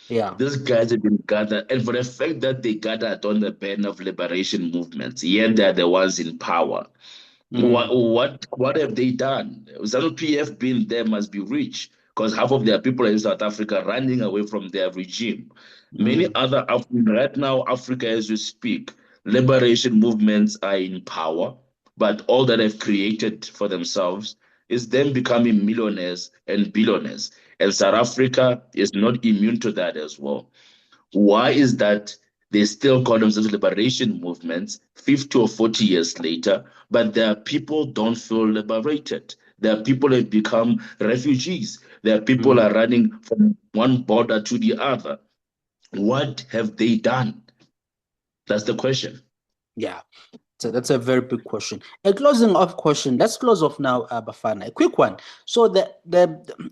Yeah. These guys have been gathered, and for the fact that they gathered on the banner of liberation movements, yet they're the ones in power. What Mm. what have they done? ZANU-PF being there must be rich because half of their people are in South Africa running away from their regime. Many Mm. other right now, Africa as we speak, liberation movements are in power, but all that they've created for themselves is them becoming millionaires and billionaires. And South Africa is not immune to that as well. Why is that they still call themselves liberation movements 50 or 40 years later, but their people don't feel liberated? Their people have become refugees. Their people Mm. are running from one border to the other. What have they done? That's the question. Yeah. So that's a very big question. A closing off question. Let's close off now, Bafana. A quick one. So the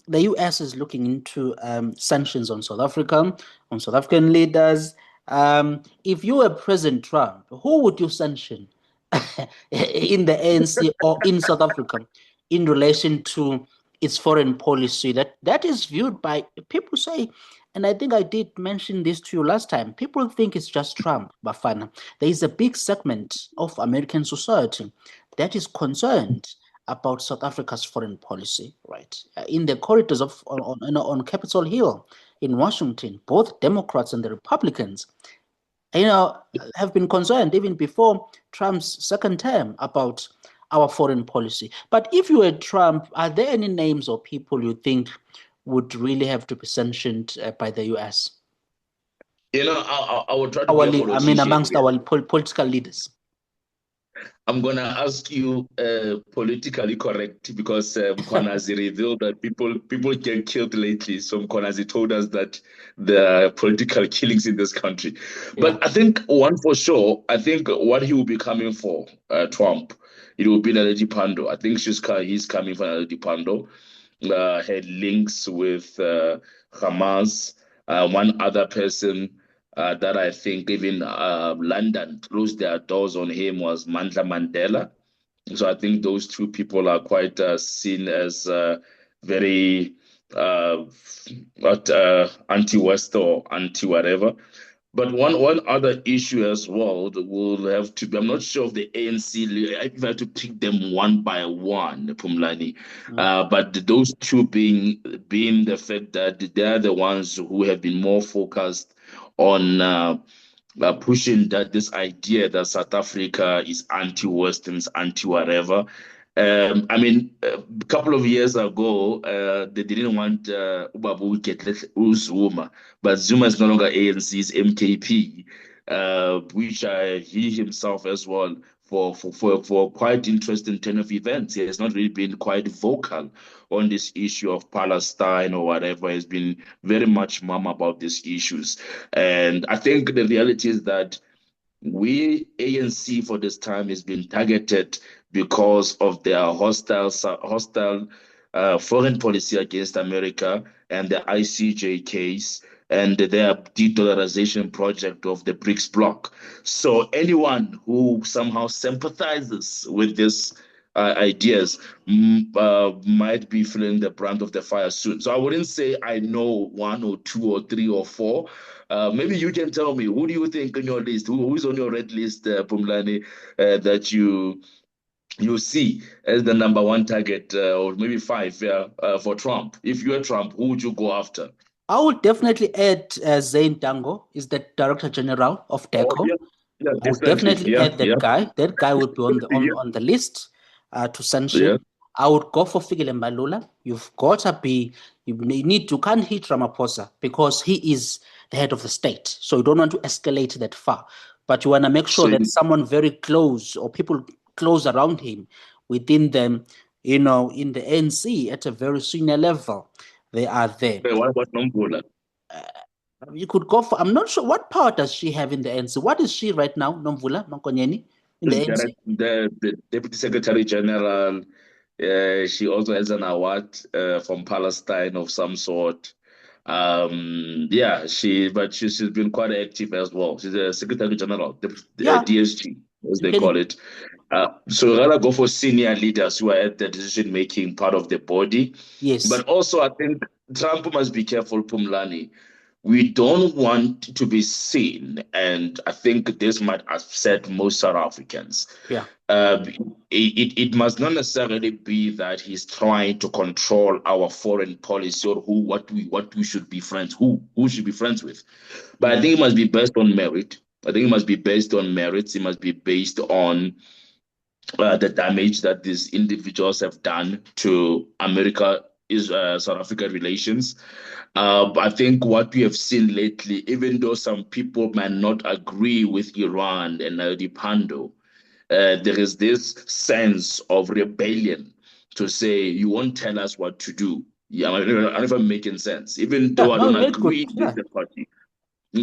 US is looking into sanctions on South Africa, on South African leaders. If you were President Trump, who would you sanction in the ANC or in South Africa in relation to its foreign policy? That is viewed by people say, and I think I did mention this to you last time. People think it's just Trump, Bafana. There is a big segment of American society that is concerned about South Africa's foreign policy, right? In the corridors of on Capitol Hill in Washington, both Democrats and the Republicans, you know, have been concerned even before Trump's second term about our foreign policy. But if you were Trump, are there any names or people you think would really have to be sanctioned by the US? I will try to be a I mean, politician amongst here. our political leaders. I'm gonna ask you politically correct because Mkwanazi revealed that people get killed lately. So Mkwanazi told us that there are political killings in this country. Yeah. But I think one for sure, I think what he will be coming for, Trump, it will be Naledi Pandor. I think he's coming for Naledi Pandor. Had links with Hamas. One other person that I think even London closed their doors on him was Mandela. So I think those two people are quite seen as very not anti-West or anti-whatever. But one other issue as well that will have to be, I'm not sure if the ANC, if I have to pick them one by one, Phumlani, Mm. but those two being the fact that they are the ones who have been more focused on pushing that this idea that South Africa is anti-Western, anti-whatever. I mean, a couple of years ago, they didn't want Ubabu Zuma, but Zuma is no longer ANC's MKP, which he himself as well for quite interesting turn of events. He has not really been quite vocal on this issue of Palestine or whatever. He's been very much mum about these issues. And I think the reality is that we ANC for this time has been targeted because of their hostile foreign policy against America and the ICJ case and their de-dollarization project of the BRICS bloc. So anyone who somehow sympathizes with this ideas might be feeling the brunt of the fire soon. So I wouldn't say I know one or two or three or four. Maybe you can tell me who do you think on your list, who's on your red list, Phumlani, that you see as the number one target, or maybe five, for Trump. If you're Trump, who would you go after? I would definitely add Zain Dango, is the Director General of Oh, DECO. yeah, yeah, I would definitely. definitely Yeah, add yeah, that guy. That guy would be on the yeah, on the list to yeah. sanction. I would go for Fikile Mbalula. You've got to be, you need to, can't hit Ramaphosa because he is the head of the state. So you don't want to escalate that far. But you want to make So sure that someone very close or people close around him within them, in the ANC at a very senior level, they are there. what about Nomvula? You could go for, I'm not sure what power does she have in the ANC. What is she right now, Nomvula Makonyeni, in the ANC? The Deputy Secretary General, she also has an award from Palestine of some sort. Yeah, she's been quite active as well. She's a Secretary General, the Yeah, DSG, as you they call can. it. So rather go for senior leaders who are at the decision-making part of the body. Yes. But also, I think Trump must be careful, Phumlani. We don't want to be seen, and I think this might upset most South Africans. Yeah. Uh, it must not necessarily be that he's trying to control our foreign policy or what we should be friends who should be friends with. But I Mm. think it must be based on merit. I think it must be based on merits. It must be based on the damage that these individuals have done to America is South Africa relations. I think what we have seen lately, even though some people might not agree with Iran and the Pandor, there is this sense of rebellion to say you won't tell us what to do. Yeah, I don't know if I'm making sense. Even Yeah. though I No, don't very good. agree with Yeah. the party,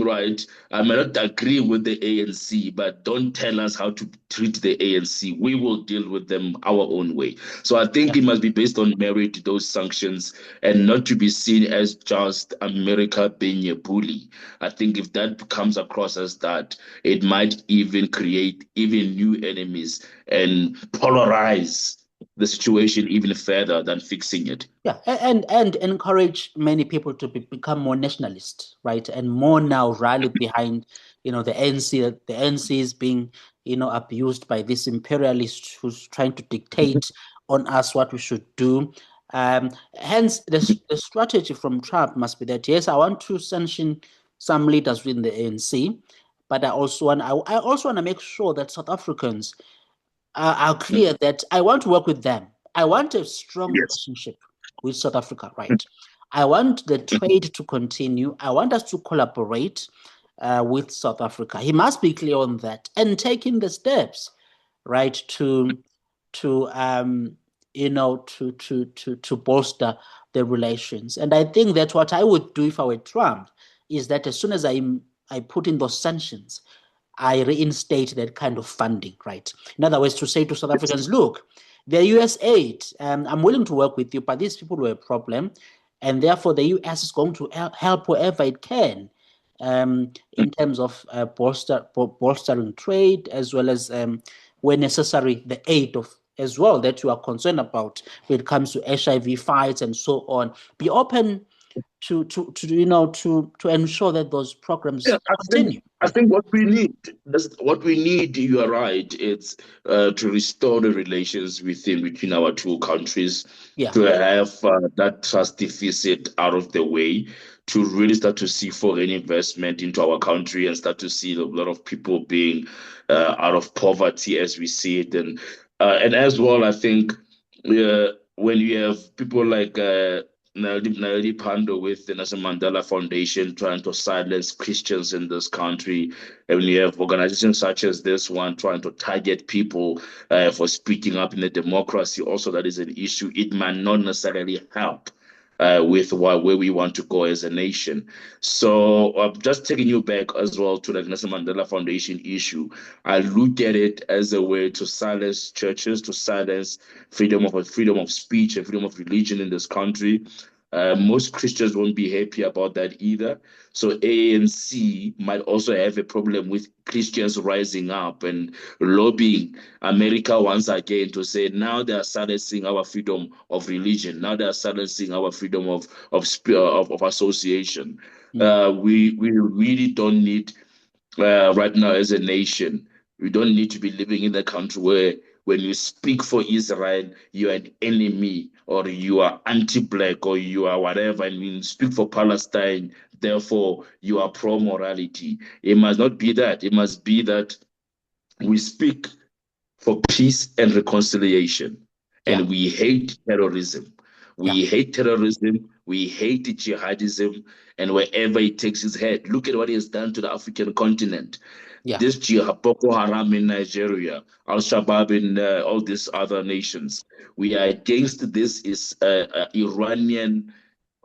right? I may not agree with the ANC, but don't tell us how to treat the ANC. We will deal with them our own way. So I think Yeah. it must be based on merit, those sanctions, and not to be seen as just America being a bully. I think if that comes across as that, it might even create even new enemies and polarize the situation even further than fixing it. Yeah, and encourage many people to become more nationalist, right? And more now rally behind, the ANC. The ANC is being, abused by this imperialist who's trying to dictate on us what we should do. Hence, the strategy from Trump must be that yes, I want to sanction some leaders within the ANC, but I also want to make sure that South Africans are clear that I want to work with them. I want a strong Yes. relationship with South Africa, right? I want the trade to continue. I want us to collaborate with South Africa. He must be clear on that and taking the steps, right, to to bolster the relations. And I think that's what I would do if I were Trump, is that as soon as I put in those sanctions, I reinstate that kind of funding, right? In other words, to say to South Africans, look, the US aid, I'm willing to work with you, but these people were a problem. And therefore, the US is going to help wherever it can in terms of bolstering trade, as well as, where necessary, the aid of as well that you are concerned about when it comes to HIV fights and so on. Be open to ensure that those Yeah, programs I think continue. I Yeah. think what we need. You are right. It's to restore the relations between our two countries, Yeah. to have that trust deficit out of the way, to really start to see foreign investment into our country and start to see a lot of people being out of poverty as we see it, and as well, I think when you have people like Naledi Pandor with the Nelson Mandela Foundation trying to silence Christians in this country, and when you have organizations such as this one trying to target people for speaking up in the democracy, also that is an issue. It might not necessarily help with where we want to go as a nation. So just taking you back as well to the Nelson Mandela Foundation issue, I look at it as a way to silence churches, to silence freedom of speech and freedom of religion in this country. Most Christians won't be happy about that either. So ANC might also have a problem with Christians rising up and lobbying America once again to say now they are silencing our freedom of religion. Now they are silencing our freedom of association. Mm. We really don't need right now as a nation. We don't need to be living in a country where when you speak for Israel, you're an enemy or you are anti-black, or you are whatever, and you speak for Palestine, therefore you are pro-morality. It must not be that. It must be that we speak for peace and reconciliation. Yeah. And we hate terrorism. Yeah. We hate terrorism. We hate jihadism. And wherever it takes its head, look at what it has done to the African continent. Yeah. This jihad, Boko Haram in Nigeria, Al Shabaab in all these other nations. We are against this is Iranian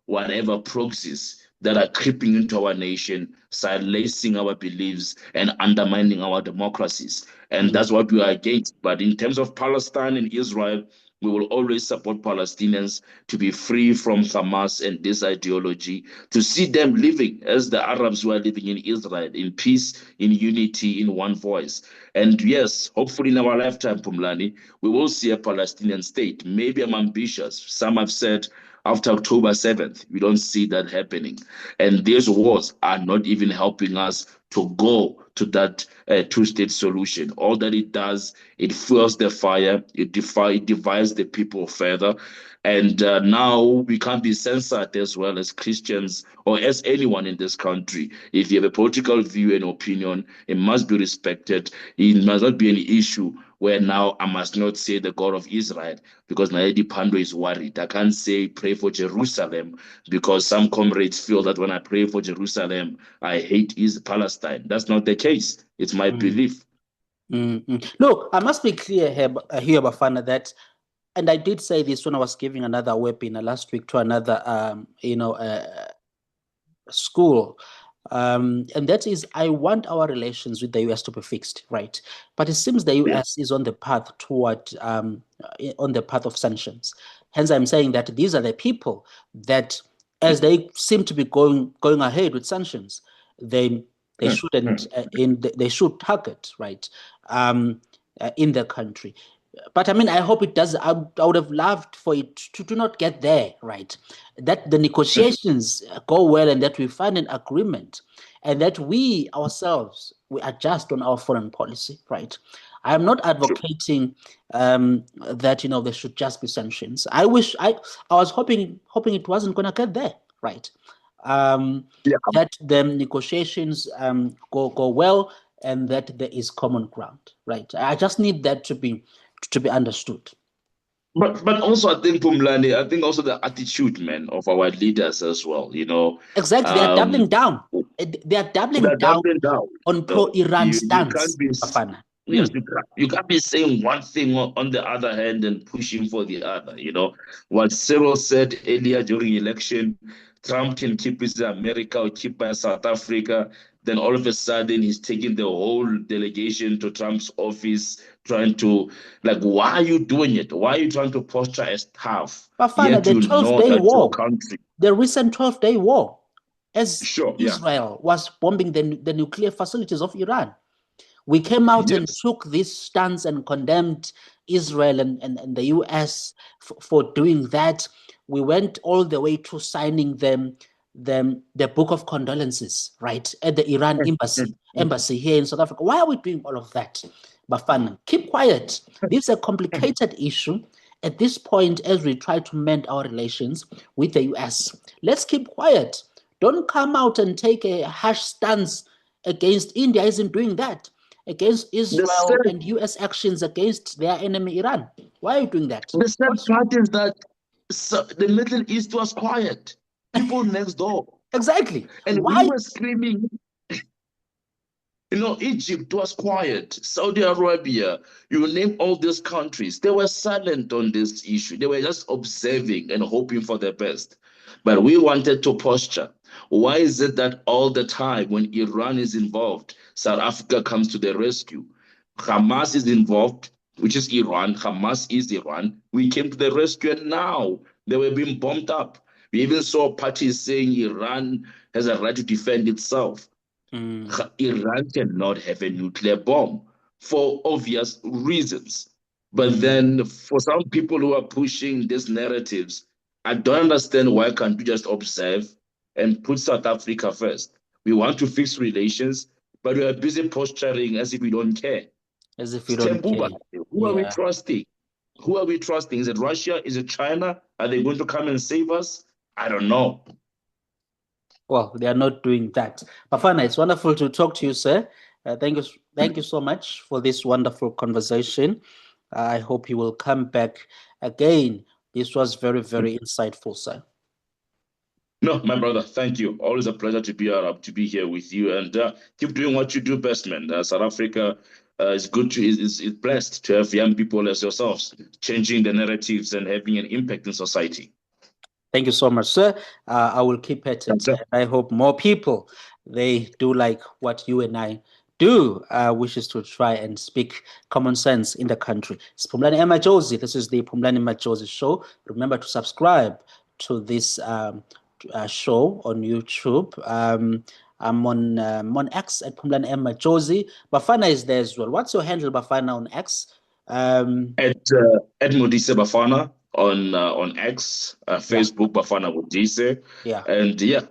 whatever proxies that are creeping into our nation, silencing our beliefs and undermining our democracies. And Mm. that's what we are against. But in terms of Palestine and Israel, we will always support Palestinians to be free from Hamas and this ideology, to see them living as the Arabs who are living in Israel, in peace, in unity, in one voice. And yes, hopefully in our lifetime, Phumlani, we will see a Palestinian state. Maybe I'm ambitious. Some have said after October 7th. We don't see that happening. And these wars are not even helping us to go to that two-state solution. All that it does, it fuels the fire, it divides the people further. And now we can't be censored as well as Christians or as anyone in this country. If you have a political view and opinion, it must be respected. It must not be an issue where now I must not say the God of Israel because Naledi Pandor is worried. I can't say pray for Jerusalem because some comrades feel that when I pray for Jerusalem, I hate Palestine. That's not the case. It's my Mm. belief. Look, I must be clear here, Bafana, that, and I did say this when I was giving another webinar last week to another, school. And that is, I want our relations with the US to be fixed, right? But it seems the Yeah. US is on the path on the path of sanctions. Hence, I'm saying that these are the people that, as they seem to be going ahead with sanctions, they shouldn't they should target, right, in the country. But I mean, I hope it does. I would have loved for it to not get there, right? That the negotiations go well and that we find an agreement and that we ourselves, we adjust on our foreign policy, right? I'm not advocating that, there should just be sanctions. I was hoping it wasn't going to get there, right? Yeah. That the negotiations go well and that there is common ground, right? I just need that to be understood. But also I think Phumlani, I think also the attitude, man, of our leaders as well, Exactly, they are doubling down. They are doubling that down doubling down. on No, pro-Iran you stance, can't be Bafana. yes, you can't be saying one thing on the other hand and pushing for the other. What Cyril said earlier during election, Trump can keep his America or keep South Africa. Then all of a sudden he's taking the whole delegation to Trump's office, trying to why are you doing it? Why are you trying to posture as tough? Bafana, Yet the you know 12-day that your war, country. the recent 12-day war, as Sure, yeah. Israel was bombing the nuclear facilities of Iran. We came out and Yes. took this stance and condemned Israel and the US for doing that. We went all the way to signing the book of condolences, right, at the Iran embassy here in South Africa. Why are we doing all of that, Bafana? Keep quiet. This is a complicated issue. At this point, as we try to mend our relations with the US, let's keep quiet. Don't come out and take a harsh stance against India. Isn't doing that against The Israel sad, and US actions against their enemy Iran. Why are you doing that? the sad part is that the Middle East was quiet. People next door. Exactly. And we Why? were screaming. Egypt was quiet. Saudi Arabia, you name all these countries, they were silent on this issue. They were just observing and hoping for the best. But we wanted to posture. Why is it that all the time when Iran is involved, South Africa comes to the rescue? Hamas is involved, which is Iran. Hamas is Iran. We came to the rescue and now they were being bombed up. We even saw parties saying Iran has a right to defend itself. Iran cannot have a nuclear bomb for obvious reasons. But Mm. then for some people who are pushing these narratives, I don't understand why can't we just observe and put South Africa first. We want to fix relations, but we are busy posturing as if we don't care. As if you It's don't care. Tembuba. Who are we Yeah. trusting? Who are we trusting? Is it Russia? Is it China? Are they going to come and save us? I don't know. Well, they are not doing that. Bafana, it's wonderful to talk to you, sir. Thank you so much for this wonderful conversation. I hope you will come back again. This was very, very insightful, sir. No, my brother, thank you. Always a pleasure to be here with you, and keep doing what you do best, man. South Africa is good is blessed to have young people as yourselves changing the narratives and having an impact in society. Thank you so much, sir. I will keep at it. I hope more people, they do like what you and I do, which is to try and speak common sense in the country. It's Phumlani Modise. This is the Phumlani Modise show. Remember to subscribe to this show on YouTube. I'm on X at Phumlani Modise. Bafana is there as well. What's your handle, Bafana, on X? At Modise Bafana on X, Facebook Bafana Modise. Yeah. And yeah,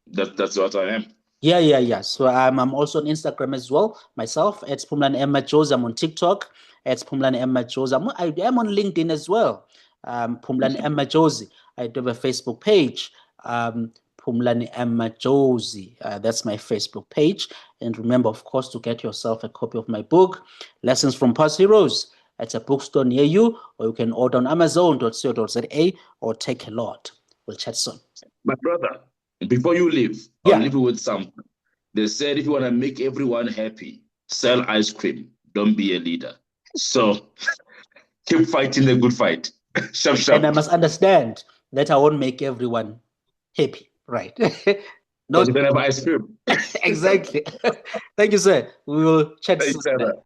that's what I am. Yeah. So I'm also on Instagram as well, myself, at Phumlani Modise. I'm on TikTok, at Phumlani Modise. I am on LinkedIn as well, Phumlani Modise. I do have a Facebook page, Phumlani Modise. That's my Facebook page. And remember, of course, to get yourself a copy of my book, Lessons from Past Heroes. It's a bookstore near you, or you can order on Amazon.co.za or take a lot. We'll chat soon. My brother, before you leave, I'll leave you with something. They said if you want to make everyone happy, sell ice cream. Don't be a leader. So keep fighting the good fight. Sharp. And I must understand that I won't make everyone happy, right? No, you don't have ice cream. Exactly. Thank you, sir. We will chat soon.